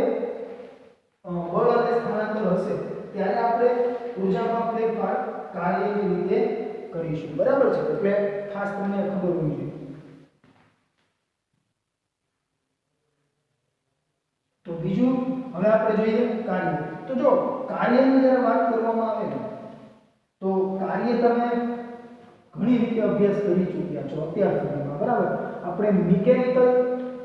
બળ અને સ્થાનાંતર હશે ત્યારે આપણે ઊર્જામાં ફેરફાર કાર્યની રીતે કરીશું, બરાબર છે? એટલે ખાસ તમને ખબર હોવી જોઈએ. તો બીજું હવે આપણે જોઈએ કાર્ય. તો જો કાર્યની જ્યારે વાત કરવામાં આવે તો કાર્ય તમે ઘણી રીતે અભ્યાસ કરી ચૂક્યા છો અત્યાર સુધીમાં, બરાબર? આપણે મિકેનિકલ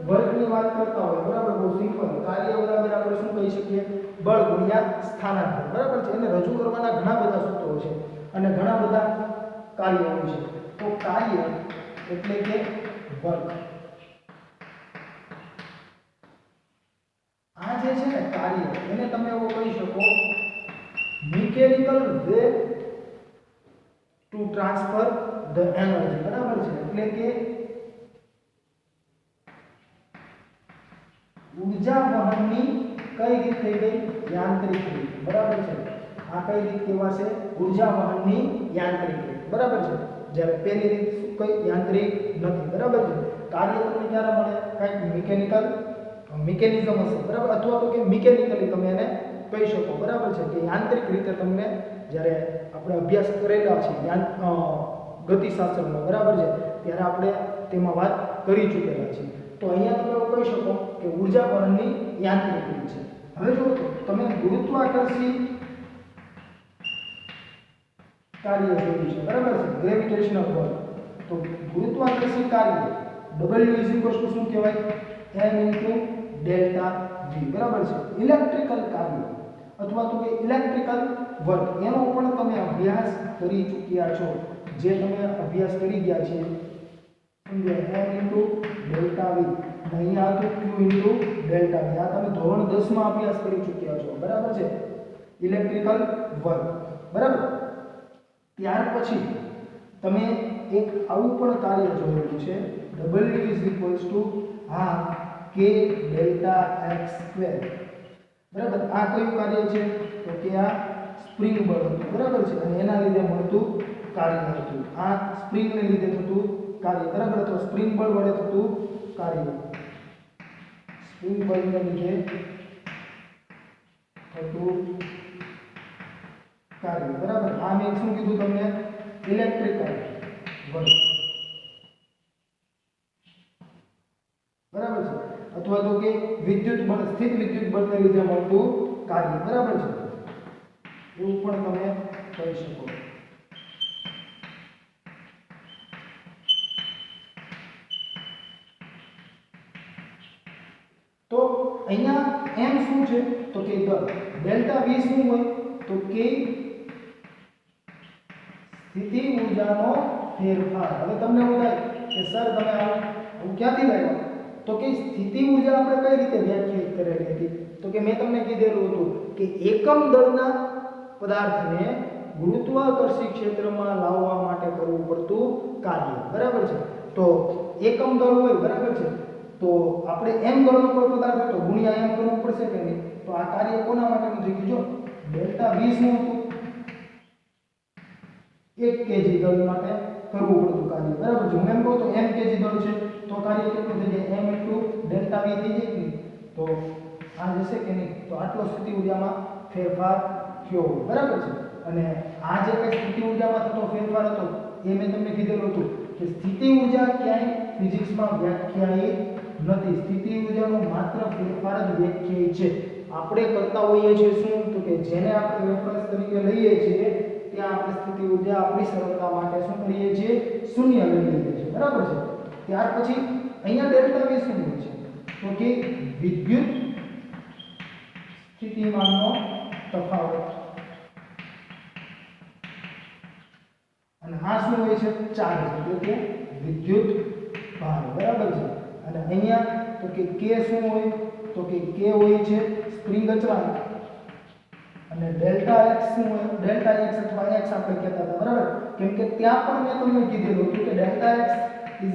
વર્કની વાત કરતા હોય, બરાબર? બહુ સિમ્પલ કાર્ય બરાબર આપણે શું કહી શકીએ? બળ ગુણ્યા સ્થાનાંતર, બરાબર છે? એને રજૂ કરવાના ઘણા બધા સૂત્રો છે અને ઘણા બધા કાર્યો હોય છે. તો કાર્ય એટલે કે વર્ક. આ જે છે ને કાર્ય, એને તમે એવું કહી શકો mechanical way to transfer the energy, બરાબર છે? એટલે કે ઊર્જા વહનની કઈ રીત થઈ ગઈ? યાંત્રિક રીત, બરાબર છે? આ કઈ રીત કહેવાશે? ઊર્જા વહનની યાંત્રિક રીત, બરાબર છે? જ્યારે પહેલી રીત કઈ યાંત્રિક નથી, બરાબર છે? કાર્ય તમને ક્યારે મળે? કંઈક મિકેનિઝમ હશે, બરાબર? અથવા તો કે મિકેનિકલી તમે એને કહી શકો, બરાબર છે? કે યાંત્રિક રીતે તમને જ્યારે આપણે અભ્યાસ કરેલા છે ગતિશાસ્ત્રનો, બરાબર છે? ત્યારે આપણે તેમાં વાત કરી ચૂકેલા છે. તો અહીંયા તમે એવું કહી શકો કે ઊર્જા વહનની યાંત્રિક રીત છે. હવે જો તમે ગુરુત્વાકર્ષી કાર્ય જોયું છે, બરાબર છે? ગ્રેવિટેશનલ બળ. તો ગુરુત્વાકર્ષી કાર્ય W શું કહેવાય? m ડેલ્ટા v, બરાબર છે? ઇલેક્ટ્રિકલ કાર્ય અથવા તો કે ઇલેક્ટ્રિકલ વર્ક એનો પણ તમે અભ્યાસ કરી ચૂક્યા છો. જે તમે અભ્યાસ કરી ગયા છે સમજ્યા? m ડેલ્ટા v, અહીંયા હતું q ડેલ્ટા v. આ તમે ધોરણ 10 માં અભ્યાસ કરી ચૂક્યા છો, બરાબર છે? ઇલેક્ટ્રિકલ વર્ક, બરાબર? ત્યાર પછી તમે એક આવું પણ કાર્ય જોયેલું છે W k delta x square, બરાબર? આ કયું કાર્ય છે? તો કે આ સ્પ્રિંગ બળ હતું, બરાબર છે? અને એના લીધે મળતું કાર્ય હતું. આ સ્પ્રિંગને લીધે થતું કાર્ય, બરાબર? તો સ્પ્રિંગ બળ વડે થતું કાર્ય, સ્પ્રિંગ બળને લીધે થતું કાર્ય, બરાબર? આ મેં શું કીધું તમને? ઇલેક્ટ્રિકલ વર્ક, બરાબર છે? અથવા તો કે વિદ્યુત બળ, સ્થિત વિદ્યુત બળને લીધે મળતું કાર્ય, બરાબર છે? એવું પણ તમે કહી શકો. તો અહીંયા m શું છે? તો કે દળ. ડેલ્ટા v શું હોય? તો કે સ્થિતિ ઊર્જાનો ફેરફાર. હવે તમને એવું થાય કે સર તમે આવું ક્યાંથી લાવ્યા? તો કે સ્થિતિ ઊર્જા આપણે કઈ રીતે વ્યાખ્યાયિત કરેલી હતી? તો કે મેં તમને કીધેલું હતું કે એકમ દળના પદાર્થને ગુરુત્વાકર્ષી ક્ષેત્રમાં લાવવા માટે કરવું પડતું કાર્ય, બરાબર છે? તો એકમ દળ હોય બરાબર છે, તો આપણે m દળનો કોઈ પદાર્થ હોય તો ગુણ્યા m કરવું પડશે કે નહીં? તો આ કાર્ય કોના માટેનું થઈ ગયું? જો ડેલ્ટા v શું હતું? 1 kg દળ માટે કરવું પડતું કાર્ય બરાબર છે. હું એમ કહું તો m kg દળ છે તો કાર્ય કેટલું થઈ જાય? m ડેલ્ટા v થઈ જાય કે નહીં? તો આ જશે કે નહીં? તો આટલો સ્થિતિ ઊર્જામાં ફેરફાર થયો બરાબર છે. અને આ જે કઈ સ્થિતિ ઊર્જામાં થતો ફેરફાર હતો એ મેં તમને કીધેલું હતું કે સ્થિતિ ઊર્જા ક્યાંય ફિઝિક્સમાં વ્યાખ્યાયિત નથી. સ્થિતિ ઊર્જાનો માત્ર ફેરફાર જ વ્યાખ્યાયિત છે. આપણે કરતા હોઈએ છીએ શું? તો કે જેને આપણે રેફરન્સ તરીકે લઈએ છીએ ત્યાં આપણે સ્થિતિ ઊર્જા આપણી સરળતા માટે શું કરીએ છીએ? શૂન્ય લઈ લઈએ છીએ બરાબર છે. ત્યાર પછી અહીંયા ડેલ્ટા v શું હોય છે? તો કે વિદ્યુત સ્થિતિમાનનો તફાવત. અને આ શું હોય છે? ચાર્જ એટલે કે વિદ્યુત ભાર બરાબર છે. અને અહીંયા તો કે k શું હોય? તો કે k હોય છે સ્પ્રિંગ અચળાંક. અને ડેલ્ટા x શું હોય? ડેલ્ટા x અથવા x આપણે કહેતા હતા બરાબર. કેમ કે ત્યાં પણ મેં તમને કીધેલું હતું કે ડેલ્ટા x x - 0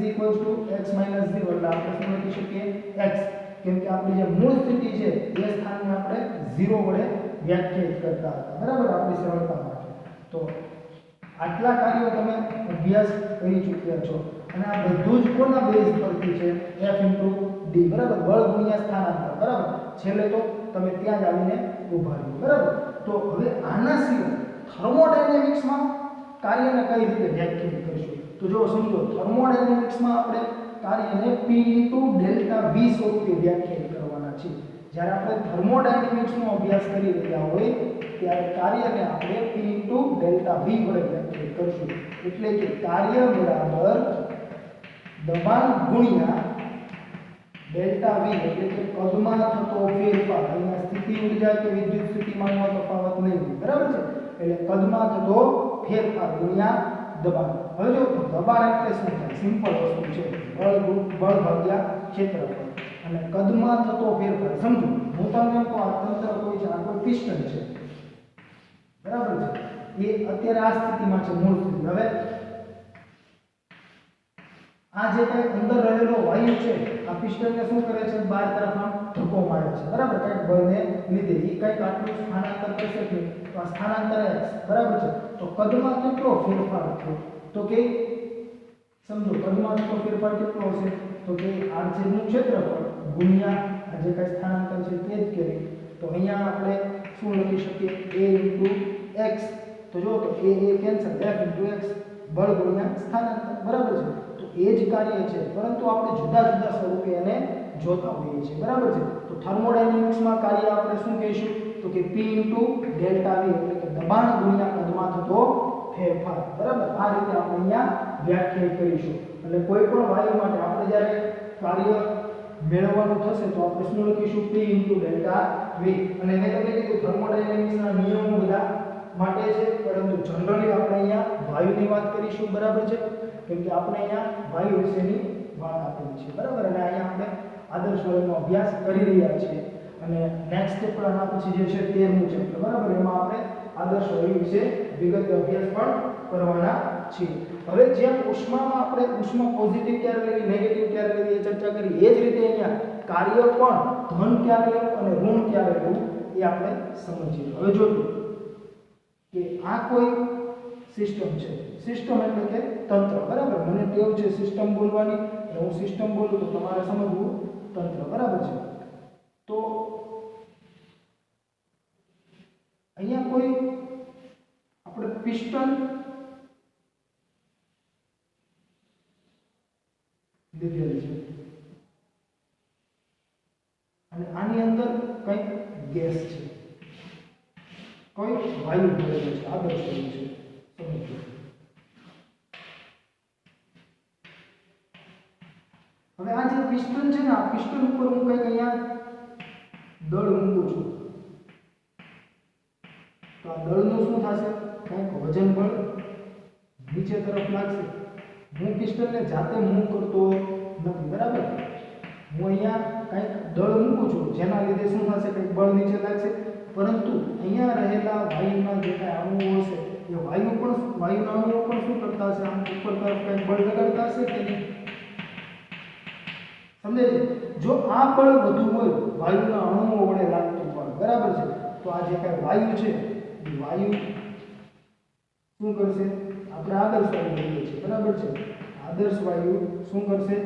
એટલે આપણે શું લખી શકીએ? x. કેમ કે આપણી જે મૂળ સ્થિતિ છે એ સ્થાનને આપણે 0 વડે વ્યાખ્યાયિત કરતા હતા બરાબર આપણી સરળતા માટે. તો આટલા કાર્યો તમે અભ્યાસ કરી ચૂક્યા છો. અને આ બધું જ કોના બેઝ પરથી છે? F * d બરાબર. બળ ગુણ્યા સ્થાનાંતર બરાબર. છેલ્લે તો તમે ત્યાં જ આવીને ઊભા રહો બરાબર. તો હવે આના સિવાય થર્મોડાયનેમિક્સમાં કાર્યને કઈ રીતે વ્યાખ્યાયિત કરીશું? તો જો સમજો, થર્મોડાયનેમિક્સમાં આપણે કાર્યને P * ડેલ્ટા v સ્વરૂપે વ્યાખ્યાયિત કરવાના છે. જ્યારે આપણે થર્મોડાયનેમિક્સનો અભ્યાસ કરી રહ્યા હોય ત્યારે કાર્યને આપણે P * ડેલ્ટા v વડે વ્યાખ્યાયિત કરીશું. એટલે કે કાર્ય બરાબર દબાણ ગુણ્યા ડેલ્ટા v એટલે કે કદમાં થતો ફેરફાર. અહીંયા સ્થિતિ ઊર્જા કે વિદ્યુત સ્થિતિમાનનો તફાવત નહીં બરાબર છે. એટલે કદમાં થતો ફેરફાર ગુણ્યા દબાણ. હવે જો દબાણ એટલે શું થાય? સિમ્પલ વસ્તુ છે, બળ ભાગ્યા ક્ષેત્રફળ. અને કદમાં થતો ફેરફાર સમજો, હું તમને કહું આ તંત્ર કોઈ છે, આ કોઈ પિસ્ટન છે બરાબર છે. એ અત્યારે આ સ્થિતિમાં છે, મૂળ સ્થિતિ. હવે આ જે કઈ અંદર રહેલો વાયુ છે આ પિસ્ટનને શું કરે છે? બહાર તરફ આમ ધક્કો મારે છે બરાબર. કઈક બળને લીધે એ કઈક આટલું સ્થાનાંતર કરશે કે તો આ સ્થાનાંતર x બરાબર છે. તો કદમાં કેટલો ફેરફાર થયો? તો કે સમજો કદમાં થતો ફેરફાર કેટલો હશે? તો કે આ જે નું ક્ષેત્રફળ ગુણ્યા આ જે કઈ સ્થાનાંતર છે તે જ કરીએ. તો અહીંયા આપણે શું લખી શકીએ? a * x. તો જો તો a કેન્સલ, f * x બળ ગુણ્યા સ્થાનાંતર બરાબર છે. તો એ જ કાર્ય છે, પરંતુ આપણે જુદા જુદા સ્વરૂપે એને જોતા હોઈએ છીએ બરાબર છે. તો થર્મોડાયનેમિક્સમાં કાર્ય આપણે શું કહીશું? તો કે P * ડેલ્ટા v એટલે કે દબાણ ગુણ્યા કદમાં થતો ફેરફાર બરાબર. આ રીતે આપણે અહીંયા વ્યાખ્યાયિત કરીશું. અને કોઈ પણ વાયુ માટે આપણે જ્યારે કાર્ય મેળવવાનું થશે તો આપણે શું લખીશું? P * delta v. અને મેં તમને કીધું થર્મોડાયનેમિક્સના નિયમો બધા માટે છે, પરંતુ જનરલી આપણે અહીંયા વાયુની વાત કરીશું બરાબર છે. કેમ કે આપણે અહીંયા વાયુ વિશેની વાત આપેલી છે બરાબર. અને અહીંયા આપણે આદર્શ વાયુનો અભ્યાસ કરી રહ્યા છીએ. અને નેક્સ્ટ ચેપ્ટર આના પછી જે છે 13મું ચેપ્ટર બરાબર, એમાં આપણે આદર્શ વાયુ વિશે વિગતે અભ્યાસ પણ કરવાના છીએ. હવે જેમ ઉષ્મામાં આપણે ઉષ્મા પોઝિટિવ ક્યારે લેવી, નેગેટિવ ક્યારે લેવી એ ચર્ચા કરી, એ જ રીતે અહીંયા કાર્ય પણ ધન ક્યારે લેવું અને ઋણ ક્યારે લેવું એ આપણે સમજીએ. હવે જોજો કે આ કોઈ સિસ્ટમ છે. સિસ્ટમ એટલે કે તંત્ર બરાબર. મને ટેવ છે સિસ્ટમ બોલવાની, એટલે હું સિસ્ટમ બોલું તો તમારે સમજવું તંત્ર બરાબર છે. તો અહીંયા કોઈ આપણે પિસ્ટન લીધેલ છે અને આની અંદર કંઈક ગેસ છે, કોઈ વાયુ ભરેલો છે, આદર્શ વાયુ છે સમજો. હવે આ જે પિસ્ટન છે ને, આ પિસ્ટન ઉપર હું કંઈક અહીંયા દળ મૂકું છું તો આ દળનું શું થશે? કંઈક વજન બળ નીચે તરફ લાગશે. હું પિસ્ટનને જાતે મૂવ કરતો નથી બરાબર. હું અહીંયા કંઈક દળ મૂકું છું જેના લીધે શું થશે? કંઈક બળ નીચે લાગશે. પરંતુ અહીંયા રહેલા વાયુના જે કાંઈ અણુઓ હશે એ વાયુના અણુઓ પણ શું કરતા હશે? આમ ઉપર તરફ કંઈક બળ લગાડતા હશે કે નહીં? સમજે છે? જો આ બળ વધુ હોય વાયુના અણુઓ વડે લાગતું બળ, બરાબર છે, તો આ જે કાંઈ વાયુ છે એ વાયુ શું કરશે? આપણે આદર્શ વાયુ કહીએ છીએ, બરાબર છે, આદર્શ વાયુ શું કરશે?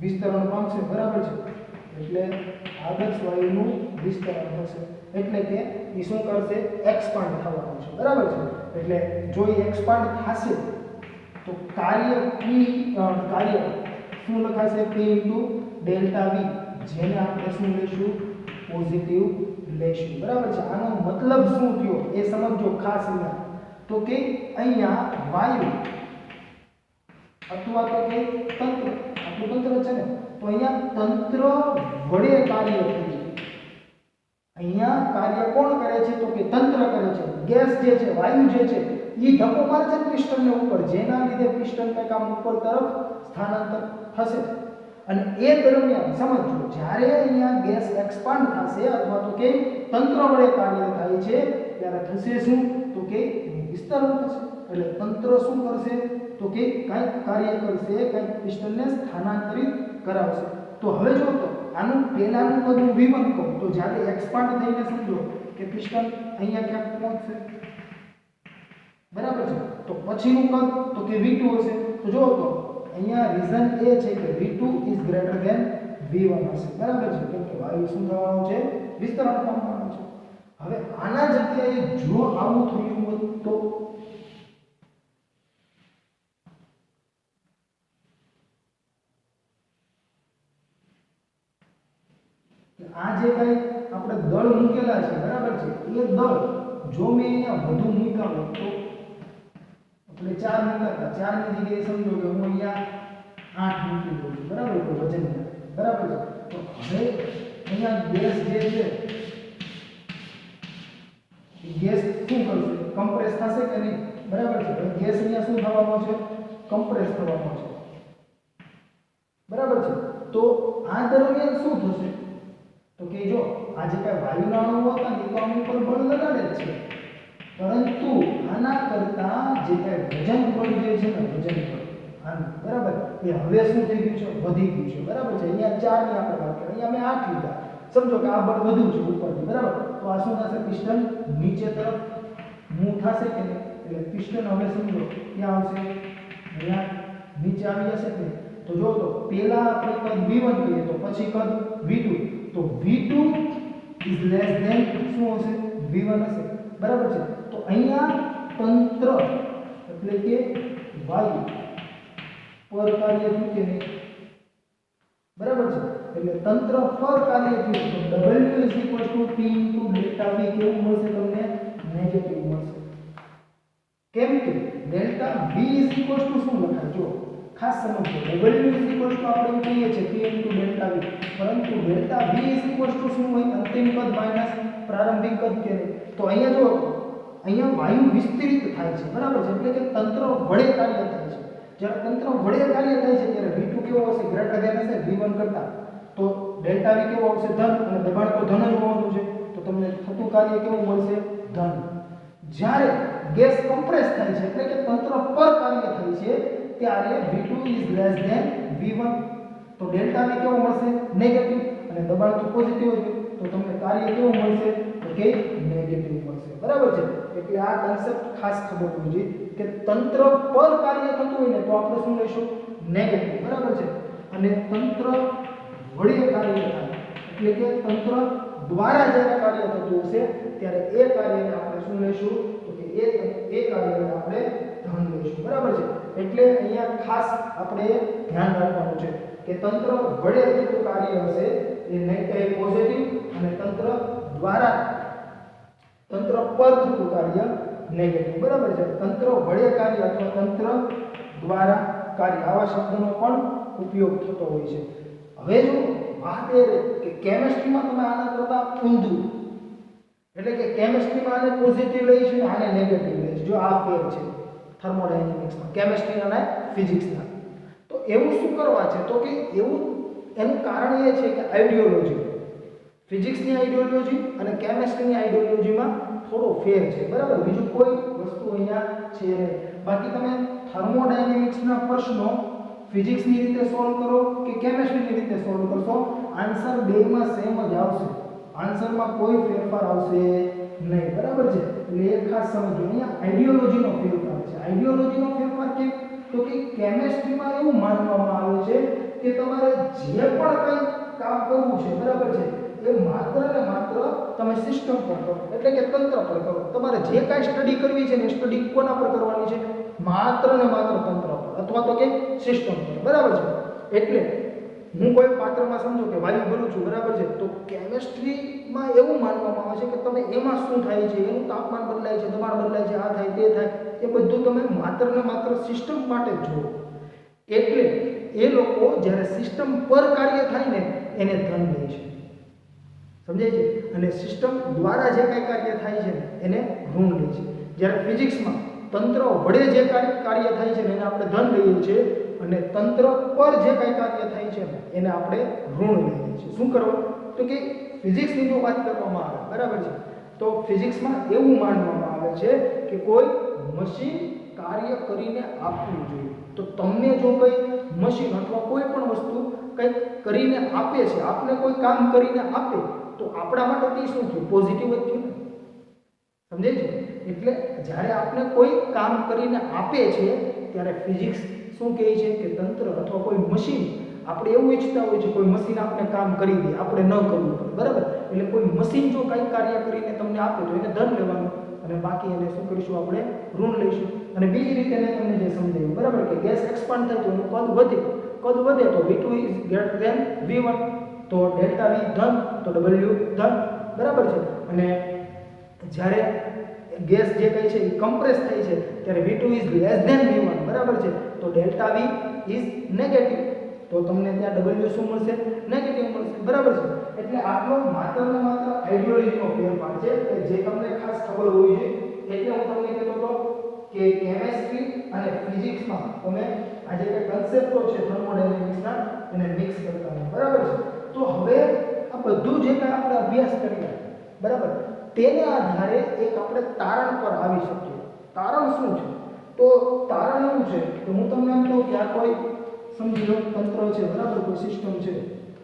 વિસ્તરણ પામશે, બરાબર છે, એટલે આદર્શ વાયુનું વિસ્તરણ થશે, એટલે કે એ શું કરશે? એક્સપાન્ડ થવાનું છે, બરાબર છે, એટલે જો એ એક્સપાન્ડ થશે તો કાર્ય કાર્ય શું લખાશે? P ડેલ્ટા V, જેને આપણે શું લઈશું? પોઝિટિવ લઈશું, બરાબર છે. આનો મતલબ શું થયો એ સમજો ખાસ અહીંયા. તો કે અહીંયા વાયુ અથવા તો કે તંત્ર, આપણું તંત્ર છે ને, તો અહીંયા તંત્ર વડે કાર્ય થયું છે. અહીંયા કાર્ય કોણ કરે છે? તો કે તંત્ર કરે છે. ગેસ જે છે, વાયુ જે છે, એ ધક્કો મારે છે પિસ્ટનને ઉપર, જેના લીધે પિસ્ટન કંઈક આમ ઉપર તરફ સ્થાનાંતર થશે. અને એ દરમિયાન સમજો, જ્યારે અહીંયા ગેસ એક્સપાન્ડ થશે અથવા તો કે તંત્ર વડે કાર્ય થાય છે, ત્યારે થશે શું? તો કે વિસ્તરણ થશે. એટલે તંત્ર શું કરશે? તો કે કંઈક કાર્ય કરશે, કંઈક પિસ્ટનને સ્થાનાંતરિત કરાવશે. તો હવે જો તો આનું પહેલાનું પદ હું V1 કહું, તો જ્યારે એક્સપાન્ડ થઈને સમજો કે પિસ્ટન અહીંયા ક્યાંક પહોંચશે, બરાબર છે, તો પછીનું કદ તો કે V2 હશે. તો જો તો અહીંયા રીઝન એ છે કે V2 is greater than V1 હશે, બરાબર છે, કેમ કે વાયુ શું થવાનું છે? વિસ્તરણ પામવાનું છે. હવે આના જગ્યાએ જો આવું થયું હોત તો આ જે કઈ આપણે દળ મૂકેલા છે, બરાબર છે, એ દળ જો મેં અહીંયા વધુ મૂક્યા હોત તો આપણે 4 મૂક્યા હતા, 4 ની જગ્યાએ સમજો કે હું અહીંયા 8 મૂકી દઉં છું, બરાબર, તો વજન, બરાબર છે. તો હવે અહીંયા ગેસ જે છે એ ગેસ શું કરશે? કમ્પ્રેસ થશે કે નહીં? બરાબર છે. ગેસ અહીંયા શું થવાનો છે? કમ્પ્રેસ થવાનો છે, બરાબર છે. તો આ દરમિયાન શું થશે? તો કે જો આ જે કાંઈ વાયુના અણુઓ હતા ને, એ તો આની ઉપર બળ લગાડે જ છે, પરંતુ આના કરતા જે કાંઈ વજન બળ જે છે ને, વજન બળ આનું, બરાબર, એ હવે શું થઈ ગયું છે? વધી ગયું છે, બરાબર છે. અહીંયા 4 ની આપણે વાત કરીએ, અહીંયા મેં 8 લીધા, સમજો કે આ બળ વધુ છે ઉપરથી, બરાબર. તો આ શું થશે? પિસ્ટન નીચે તરફ મૂવ થશે કે નહીં? એટલે પિસ્ટન હવે સમજો ક્યાં આવશે? અહીંયા નીચે આવી જશે કે નહીં? તો જો તો પહેલા આપણે કદ V1 કહીએ, તો પછી કદ V2, તો V2 ઇઝ લેસ ધેન શું હશે? V1 હશે, બરાબર છે. તો અહીંયા તંત્ર એટલે કે વાયુ પર કાર્ય થયું કે નહીં? બરાબર છે. એટલે તંત્ર પર કાર્ય થયું તો W P ડેલ્ટા V કેવું મળશે તમને? નેગેટિવ મળશે. કેમ કે ડેલ્ટા V શું લખાય? જો ખાસ સમજો, W આપણે એમ કહીએ છીએ P ડેલ્ટા V, પરંતુ ડેલ્ટા V શું હોય? અંતિમ પદ માઈનસ પ્રારંભિક પદ કે નહીં? તો અહીંયા જો અહીંયા વાયુ વિસ્તરિત થાય છે, બરાબર છે, એટલે કે તંત્ર વડે કાર્ય થાય છે. જ્યારે તંત્ર વડે કાર્ય થાય છે ત્યારે V2 કેવો હશે? ગ્રેટર ધેન હશે V1 કરતા. તો ડેલ્ટા V કેવો આવશે? ધન, અને દબાણ તો ધન જ હોવાનું છે, તો તમને થતું કાર્ય કેવું મળશે? ધન. જ્યારે ગેસ કમ્પ્રેસ થાય છે એટલે કે તંત્ર પર કાર્ય થાય છે ત્યારે V2 is less than V1, તો ડેલ્ટા V કેવો મળશે? નેગેટિવ, અને દબાણ તો પોઝિટિવ છે, તો તમને કાર્ય કેવું મળશે? તો કે નેગેટિવ મળશે, બરાબર છે. એટલે આ કન્સેપ્ટ ખાસ ખબર હોવી જોઈએ કે તંત્ર પર કાર્ય થતું હોય ને તો આપણે શું લઈશું? નેગેટિવ, બરાબર છે. અને તંત્ર વડે કાર્ય થાય એટલે કે તંત્ર દ્વારા જ્યારે કાર્ય થતું હશે ત્યારે એ કાર્યને આપણે શું લઈશું? તો કે એ કાર્યને આપણે ધન લઈશું, બરાબર છે. એટલે અહીંયા ખાસ આપણે ધ્યાન રાખવાનું છે કે તંત્ર વડે થતું કાર્ય હશે એ પોઝિટિવ, અને તંત્ર દ્વારા તંત્ર પર થતું કાર્ય નેગેટિવ, બરાબર છે. તંત્ર વડે કાર્ય અથવા તંત્ર દ્વારા કાર્ય આવા શબ્દનો પણ ઉપયોગ થતો હોય છે. હવે જો વાત એ કે કેમિસ્ટ્રીમાં તમે આના કરતા ઊંધું, એટલે કે કેમિસ્ટ્રીમાં આને પોઝિટિવ લઈ છે, આને નેગેટિવ લઈ છે. જો આ ફેર છે થર્મોડાયનેમિક્સમાં, કેમિસ્ટ્રી અને ફિઝિક્સના. તો એવું શું કરવા છે? તો કે એવું એનું કારણ એ છે કે આઈડિયોલોજી, ફિઝિક્સની આઈડિયોલોજી અને કેમિસ્ટ્રીની આઈડિયોલોજીમાં થોડો ફેર છે, બરાબર. બીજું કોઈ વસ્તુ અહીંયા છે નહીં. બાકી તમે થર્મોડાયનેમિક્સના પ્રશ્નો ફિઝિક્સની રીતે સોલ્વ કરો કે કેમેસ્ટ્રીની રીતે સોલ્વ કરશો, આન્સર બેમાં સેમ જ આવશે. આન્સરમાં કોઈ ફેરફાર આવશે નહીં. બરાબર છે. એટલે એ ખાસ સમજો. અહીંયા આઈડિયોલોજીનો ફેરફાર છે. આઈડિયોલોજીનો ફેરફાર કે તો કે કેમેસ્ટ્રીમાં એવું માનવામાં આવે છે કે તમારે જે પણ કંઈ કામ કરવું છે, બરાબર છે, એ માત્ર ને માત્ર તમે સિસ્ટમ પર કરો, એટલે કે તંત્ર પર કરો. તમારે જે કાંઈ સ્ટડી કરવી છે ને સ્ટડી કોના પર કરવાની છે? માત્ર ને માત્ર તંત્ર પર અથવા તો કે સિસ્ટમ પર. બરાબર છે. એટલે હું કોઈ પાત્રમાં સમજો કે વાયુ ભરું છું, બરાબર છે, તો કેમેસ્ટ્રીમાં એવું માનવામાં આવે છે કે તમે એમાં શું થાય છે, એનું તાપમાન બદલાય છે, દબાણ બદલાય છે, આ થાય તે થાય, એ બધું તમે માત્ર ને માત્ર સિસ્ટમ માટે જ જુઓ. એટલે એ લોકો જ્યારે સિસ્ટમ પર કાર્ય થાય ને એને ધન લે છે. સમજાય છે? અને સિસ્ટમ દ્વારા જે કાંઈ કાર્ય થાય છે એને ઋણ લે છે. જ્યારે ફિઝિક્સમાં તંત્ર વડે જે કાર્ય થાય છે એને આપણે ધન લઈએ છીએ અને તંત્ર પર જે કાંઈ કાર્ય થાય છે એને આપણે ઋણ લઈએ છીએ. શું કરવું? તો કે ફિઝિક્સની જો વાત કરવામાં આવે, બરાબર છે, તો ફિઝિક્સમાં એવું માનવામાં આવે છે કે કોઈ મશીન કાર્ય કરીને આપવું જોઈએ. તો તમને જો કોઈ મશીન અથવા કોઈ પણ વસ્તુ કંઈક કરીને આપે છે, આપને કોઈ કામ કરીને આપે, તો આપણા માટે તે શું થયું? પોઝિટિવ જ થયું ને. સમજાય છે? એટલે જ્યારે આપણે કોઈ કામ કરીને આપે છે ત્યારે ફિઝિક્સ શું કહે છે કે તંત્ર અથવા કોઈ મશીન, આપણે એવું ઈચ્છતા હોય છે કોઈ મશીન આપણે કામ કરી દે, આપણે ન કરવું પડે. બરાબર? એટલે કોઈ મશીન જો કંઈ કાર્ય કરીને તમને આપે તો એને ધન લેવાનું અને બાકી એને શું કરીશું? આપણે ઋણ લઈશું. અને બીજી રીતે મેં તમને જે સમજાવ્યું, બરાબર, કે ગેસ એક્સપાન્ડ થાય તો એનું કદ વધે. કદ વધે તો V2 is greater than V1, તો ડેલ્ટા V ધન, તો W ધન. બરાબર છે. અને જ્યારે ગેસ જે કહે છે એ કમ્પ્રેસ થાય છે ત્યારે V2 is less than V1, બરાબર છે, તો ડેલ્ટા V ઇઝ નેગેટિવ. તો તમને ત્યાં W શું મળશે? નેગેટિવ મળશે. બરાબર છે. એટલે આટલો માત્ર ને માત્ર આઈડિયોલોજીનો ફેરફાર છે કે જે તમને ખાસ ખબર હોવી જોઈએ. એટલે હું તમને કહેતો હતો કે કેમેસ્ટ્રી અને ફિઝિક્સમાં તમે આ જે કન્સેપ્ટો છે થર્મોડાયનેમિક્સના એને મિક્સ કરતા રહો. બરાબર છે. તો હવે આ બધું જે કાંઈ આપણે અભ્યાસ કરીએ, બરાબર, તેને આધારે એક આપણે તારણ પર આવી શકીએ. તારણ શું છે? તો તારણ એવું છે કે હું તમને એમ કહું કે આ કોઈ સમજી લો તંત્ર છે, બરાબર, કોઈ સિસ્ટમ છે,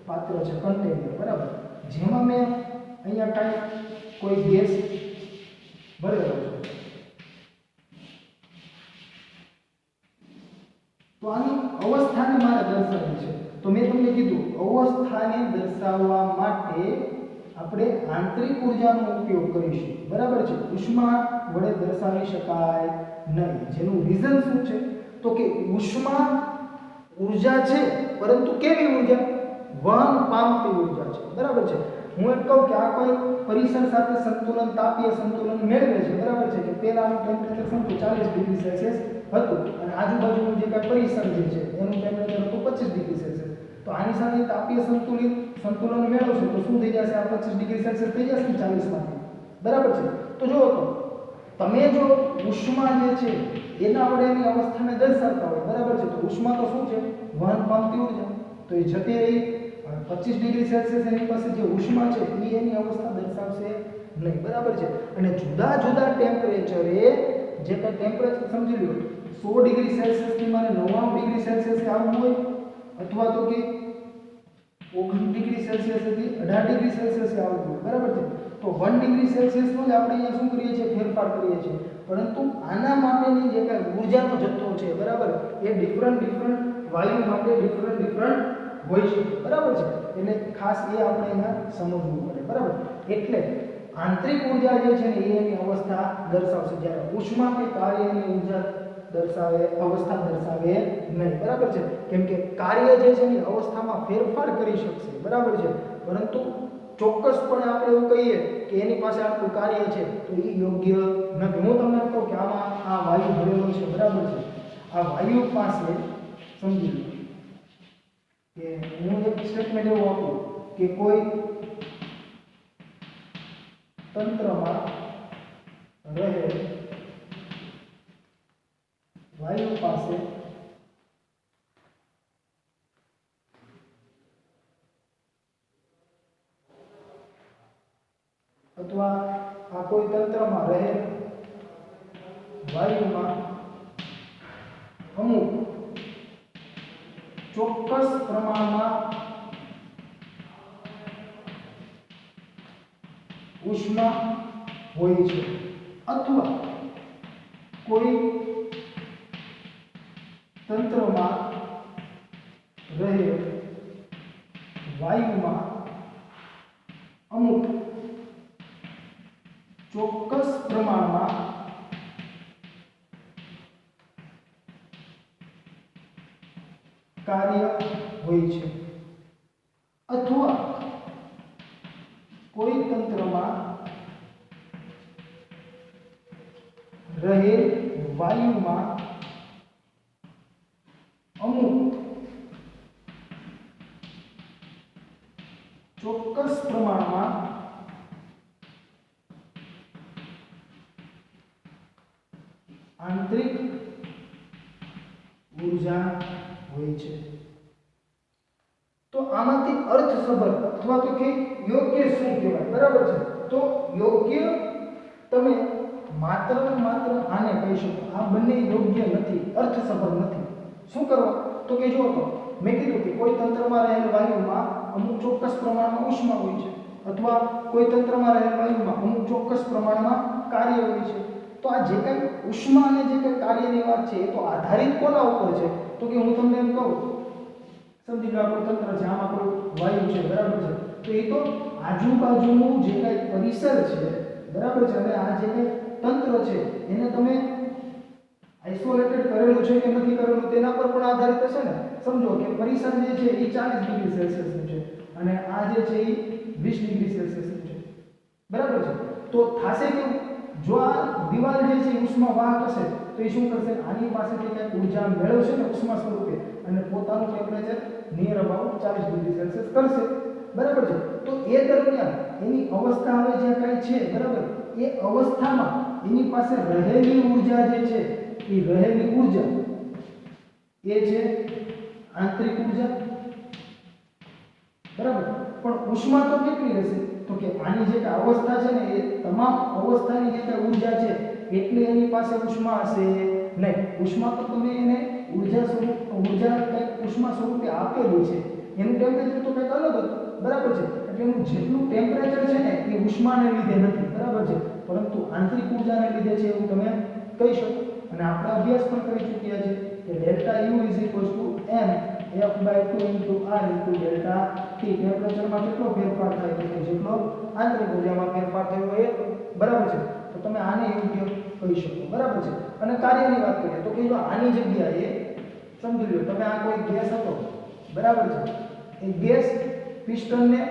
પાત્ર છે, કન્ટેનર, બરાબર, જેમાં મેં અહીંયા કાંઈ કોઈ ગેસ ભરેલો છે. તો આની અવસ્થાને મારે દર્શાવવી છે. તો મેં તમને કીધું અવસ્થાને દર્શાવવા માટે આપણે આંતરિક ઉર્જાનો ઉપયોગ કરીશું. બરાબર છે. ઉષ્મા વડે દર્શાવી શકાય નહીં. જેનું રીઝન શું છે? તો કે ઉષ્મા ઉર્જા છે, પરંતુ કેવી ઉર્જા? વહન પામતી ઉર્જા છે. બરાબર છે. હું એમ કહું કે આ કોઈ પરિસર સાથે સંતુલન, તાપીય સંતુલન મેળવે છે. બરાબર છે. કે પહેલાનું ટેમ્પરેચર શું હતું? 40 ડિગ્રી સેલ્સિયસ હતું અને આજુબાજુનું જે કાંઈ પરિસર જે છે એનું ટેમ્પરેચર હતું 25 ડિગ્રી સેલ્સિયસ. તો આની સાથે તાપીય સંતુલન મેળવશે તો શું થઈ જશે? આ 25 ડિગ્રી સેલ્સિયસ થઈ જશે ને 40 માંથી. બરાબર છે. તો જુઓ તો તમે જો ઉષ્મા જે છે એના વડે એની અવસ્થાને દર્શાવતા હોય, બરાબર છે, તો ઉષ્મા તો શું છે? વહન પામતી ઉર્જા. તો એ જતી રહી 25 ડિગ્રી સેલ્સિયસ એની પાસે જે ઉષ્મા છે એ એની અવસ્થા દર્શાવશે નહીં. બરાબર છે. અને જુદા જુદા ટેમ્પરેચરે જે કાંઈ ટેમ્પરેચર સમજી લો 100 ડિગ્રી સેલ્સિયસથી મારે 99 ડિગ્રી સેલ્સિયસે આવવું હોય અથવા તો કે 19 ડિગ્રી સેલ્સિયસથી 18 ડિગ્રી સેલ્સિયસે આવવું હોય, બરાબર છે, તો 1 ડિગ્રી સેલ્સિયસનો જ આપણે અહીંયા શું કરીએ છીએ? ફેરફાર કરીએ છીએ. પરંતુ આના માટેની જે કાંઈ ઉર્જાનો જથ્થો છે, બરાબર, એ ડિફરન્ટ વાયુ માટે ડિફરન્ટ હોય છે. બરાબર છે. એટલે ખાસ એ આપણે અહીંયા સમજવું પડે. બરાબર. એટલે આંતરિક ઉર્જા જે છે ને એ એની અવસ્થા દર્શાવશે, જ્યારે ઉષ્મા કે કાર્યની ઉર્જા અવસ્થા દર્શાવે નહીં. બરાબર છે. કેમ કે કાર્ય જે છે એ અવસ્થામાં ફેરફાર કરી શકશે. બરાબર છે. પરંતુ ચોક્કસપણે આપણે એવું કહીએ કે એની પાસે આટલું કાર્ય છે તો એ યોગ્ય નથી. હું તમને કહું કે આમાં આ વાયુ ભરેલો છે, બરાબર છે, આ વાયુ પાસે સમજી લો કે હું એક સ્ટેટમેન્ટ એવું આપું કે કોઈ તંત્રમાં રહે વાયુ પાસે અથવા આ કોઈ તંત્રમાં રહે વાયુમાં અમુક ચોક્કસ પ્રમાણમાં ઉષ્મા હોય છે અથવા કોઈ તંત્રમાં રહેલ વાયુમાં અમુક ચોક્કસ પ્રમાણમાં કાર્ય હોય છે અથવા કોઈ તંત્રમાં રહેલ વાયુમાં અમુક ચોક્કસ પ્રમાણમાં આંતરિક ઊર્જા હોય છે। તો આમાંથી અર્થસભર અથવા તો કે યોગ્ય શું કહેવાય, બરાબર છે। તો યોગ્ય તમે માત્ર ને માત્ર આને કહી શકો, આ બંને યોગ્ય નથી, અર્થસભર નથી। શું કરવા, તો કે જો તો મેં કીધું કે કોઈ તંત્રમાં રહેલ વાયુમાં અમુક ચોક્કસ પ્રમાણમાં ઉષ્મા હોય છે અથવા કોઈ તંત્રમાં રહેલ વાયુમાં અમુક ચોક્કસ પ્રમાણમાં કાર્ય હોય છે। તો આ જે કંઈ ઉષ્મા અને જે કંઈ કાર્યની વાત છે એ તો આધારિત કોના ઉપર છે, તો કે હું તમને એમ કહું, સમજી લો આપણું તંત્ર છે, આમાં આપણું વાયુ છે, બરાબર છે। તો એ તો આજુબાજુનું જે કંઈ પરિસર છે, બરાબર છે, અને આ જે કંઈ તંત્ર છે એને તમે આઇસોલેટેડ કરેલું છે કે નથી કરેલું તેના પર પણ આધારિત હશે ને। સમજો કે પરિસર જે છે એ 40 ડિગ્રી સેલ્સિયસનું છે અને આ જે છે એ 20 ડિગ્રી સેલ્સિયસનું છે, બરાબર છે। તો થાશે કે જો આ દિવાલ જે છે ઉષ્મા વાહક હશે તો એ શું કરશે, આની પાસેથી કંઈક ઊર્જા મેળવશે ને ઉષ્મા સ્વરૂપે અને પોતાનું temperature near about 40 degree Celsius કરશે, બરાબર છે। તો એ દરમિયાન એની અવસ્થા હવે જે કાંઈ છે, બરાબર, એ અવસ્થામાં એની પાસે રહેલી ઊર્જા જે છે એ રહેલી ઊર્જા એ છે આંતરિક ઊર્જા, બરાબર। પણ ઉષ્મા તો કેટલી રહેશે, તો કે આની જે અવસ્થા છે ને એ તમામ અવસ્થાની જે ઊર્જા છે એટલે એની પાસે ઉષ્મા હશે નહીં। ઉષ્મા તો તમે એને ઊર્જા કંઈક ઉષ્મા સ્વરૂપે આપેલું છે, એનું ટેમ્પરેચર તો કંઈક અલગ હતું, બરાબર છે। એટલે એનું જેટલું ટેમ્પરેચર છે ને એ ઉષ્માને લીધે નથી, બરાબર છે, પરંતુ આંતરિક ઊર્જાને લીધે છે એવું તમે કહી શકો। અને આપણે અભ્યાસ પણ કરી ચૂક્યા છે કે delta U = mF/2 × R × delta T। ટેમ્પરેચરમાં કેટલો ફેરફાર થાય છે, જેટલો આંતરિક ઊર્જામાં ફેરફાર થયો હોય એ, બરાબર છે। તો તમે આને યોગ્ય કહી શકો, બરાબર છે। અને કાર્યની વાત કરીએ તો કે જો આની જગ્યાએ સમજી લો તમે આ કોઈ ગેસ હતો, બરાબર છે, એ ગેસ પિસ્ટનને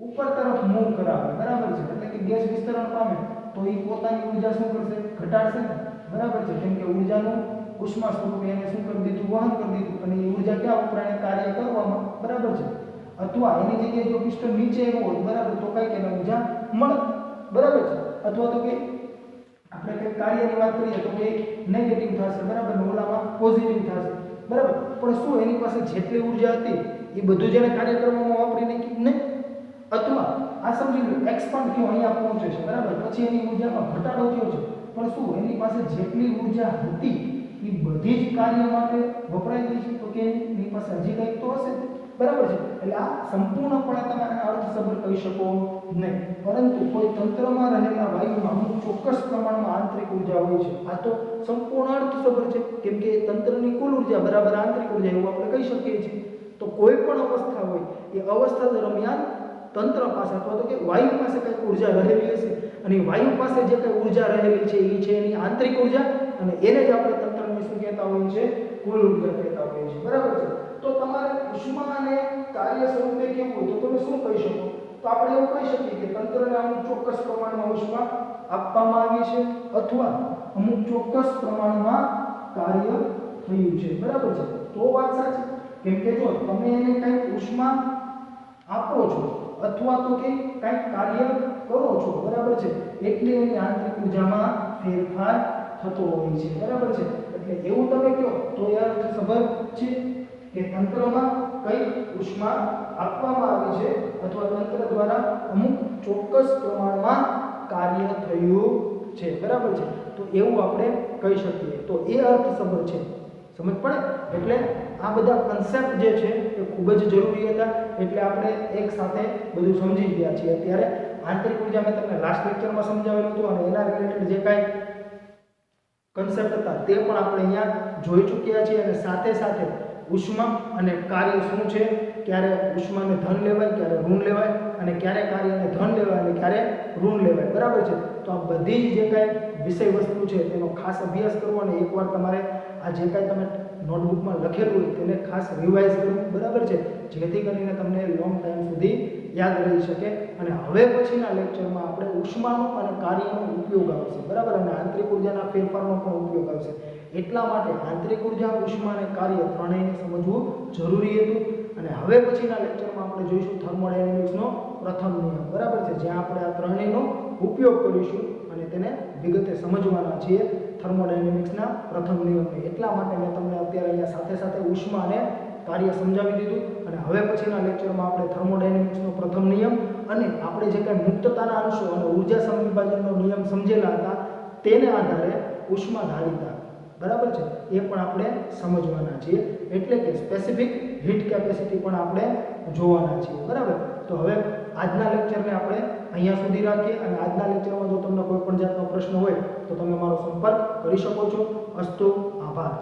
ઉપર તરફ મૂવ કરાવે, બરાબર છે, એટલે કે ગેસ વિસ્તરણ પામે તો એ પોતાની ઊર્જા શું કરશે, ઘટાડશે ને, બરાબર છે, કેમ કે ઊર્જાનું ઉષ્મા સ્વરૂપે એને શું કરી દીધું, વહન કરી દીધું, અને એ ઊર્જા ક્યાં વપરાય, કાર્ય કરવામાં, બરાબર છે। અથવા એની જગ્યાએ જો પિસ્ટન નીચે એવું હોય, બરાબર, તો કઈ કે ઊર્જા મળે, બરાબર છે। અથવા તો કે આપણે કંઈક કાર્યની વાત કરીએ તો કે નેગેટિવ થશે, બરાબર, ને ઓલામાં પોઝિટિવ થશે, બરાબર। પણ શું એની પાસે જેટલી ઊર્જા હતી એ બધું જેને કાર્ય કરવામાં વાપરી નાખી નહીં, અથવા આ સમજી લો એક્સપાન્ડ થયો અહીંયા પહોંચે છે, બરાબર, પછી એની ઊર્જામાં ઘટાડો થયો છે, પણ શું એની પાસે જેટલી ઊર્જા હતી એ બધી જ કાર્ય માટે વપરાઈ ગઈ છે, તો કે એની પાસે હજી કંઈક તો હશે, બરાબર છે। એટલે આ સંપૂર્ણપણે તમે અર્થસભર કહી શકો નહીં, પરંતુ કોઈ તંત્રમાં રહેલા વાયુમાં અમુક ચોક્કસ પ્રમાણમાં આંતરિક ઊર્જા હોય છે, આ તો સંપૂર્ણ અર્થસભર છે, કેમ કે તંત્રની કુલ ઊર્જા બરાબર આંતરિક ઊર્જા એવું આપણે કહી શકીએ છીએ। તો કોઈ પણ અવસ્થા હોય એ અવસ્થા દરમિયાન તંત્ર પાસે અથવા તો કે વાયુ પાસે કંઈક ઊર્જા રહેલી હશે, અને વાયુ પાસે જે કંઈ ઊર્જા રહેલી છે એ છે એની આંતરિક ઊર્જા, અને એને જ આપણે તંત્રની શું કહેતા હોઈએ છીએ, કુલ ઊર્જા કહેતા હોઈએ છીએ, બરાબર છે। તો તમારે ઉષ્મા અને કાર્ય સ્વરૂપે કેવું હોય તો તમે શું કહી શકો, તો આપણે એવું કહી શકીએ કે તંત્રને અમુક ચોક્કસ પ્રમાણમાં ઉષ્મા આપવામાં આવી છે અથવા અમુક ચોક્કસ પ્રમાણમાં કાર્ય થયું છે, બરાબર છે। તો વાત સાચી, કેમ કે જો તમે એને કંઈક ઉષ્મા આપો છો અથવા તો કે કંઈક કાર્ય કરો છો, બરાબર છે, એટલે એની આંતરિક ઊર્જામાં ફેરફાર થતો હોય છે, બરાબર છે। એટલે એવું તમે કહો તો એ અર્થસભર છે કે તંત્રમાં કઈ ઉષ્મા આપવામાં આવી છે અથવા તંત્ર દ્વારા અમુક ચોક્કસ પ્રમાણમાં કાર્ય થયું છે, બરાબર છે। તો એવું આપણે કહી શકીએ, તો એ અર્થસભર છે, સમજ પડે? એટલે આ બધા કન્સેપ્ટ જે છે એ ખૂબ જ જરૂરી હતા, એટલે આપણે એક સાથે બધું સમજી ગયા છીએ. અત્યારે આંતરિક ઉર્જા મેં તમને લાસ્ટ લેક્ચરમાં સમજાવેલું હતું અને એના રિલેટેડ જે કાંઈ કન્સેપ્ટ હતા તે પણ આપણે અહીંયા જોઈ ચૂક્યા છીએ. અને સાથે સાથે ઉષ્મા અને કાર્ય શું છે, ક્યારે ઉષ્માને ધન લેવાય, ક્યારે ઋણ લેવાય, અને ક્યારે કાર્યને ધન લેવાય અને ક્યારે ઋણ લેવાય. બરાબર છે? તો આ બધી જ જે કાંઈ વિષય વસ્તુ છે તેનો ખાસ અભ્યાસ કરવો અને એકવાર તમારે આ જે કાંઈ તમે નોટબુકમાં લખેલું હોય તેને ખાસ રિવાઇઝ કરવું. બરાબર છે? જેથી કરીને તમને લોંગ ટાઈમ સુધી યાદ રહી શકે. અને હવે પછીના લેક્ચરમાં આપણે ઉષ્માનો અને કાર્યનો ઉપયોગ આવશે. બરાબર? અને આંતરિક ઉર્જાના ફેરફારનો પણ ઉપયોગ આવશે. એટલા માટે આંતરિક ઉર્જા, ઉષ્મા અને કાર્ય ત્રણેયને સમજવું જરૂરી હતું. અને હવે પછીના લેક્ચરમાં આપણે જોઈશું થર્મોડાયનેમિક્સનો પ્રથમ નિયમ. બરાબર છે? જ્યાં આપણે આ ત્રણેયનો ઉપયોગ કરીશું અને તેને વિગતે સમજવાના છીએ, થર્મોડાયનેમિક્સના પ્રથમ નિયમને. એટલા માટે મેં તમને અત્યારે અહીંયા સાથે સાથે ઉષ્મા અને કાર્ય સમજાવી દીધું. અને હવે પછીના લેક્ચરમાં આપણે થર્મોડાયનેમિક્સનો પ્રથમ નિયમ અને આપણે જે કંઈ મુક્તતાના અંશો અને ઉર્જા સમવિભાજનનો નિયમ સમજેલા હતા તેને આધારે ઉષ્માધારિતા, બરાબર છે, એ પણ આપણે સમજવાના છીએ. એટલે કે સ્પેસિફિક હીટ કેપેસિટી પણ આપણે જોવાના છીએ. બરાબર? તો હવે આજના લેક્ચરને આપણે અહીંયા સુધી રાખીએ. અને આજના લેક્ચરમાં જો તમને કોઈ પણ જાતનો પ્રશ્ન હોય તો તમે મારો સંપર્ક કરી શકો છો. અસ્તુ, આભાર.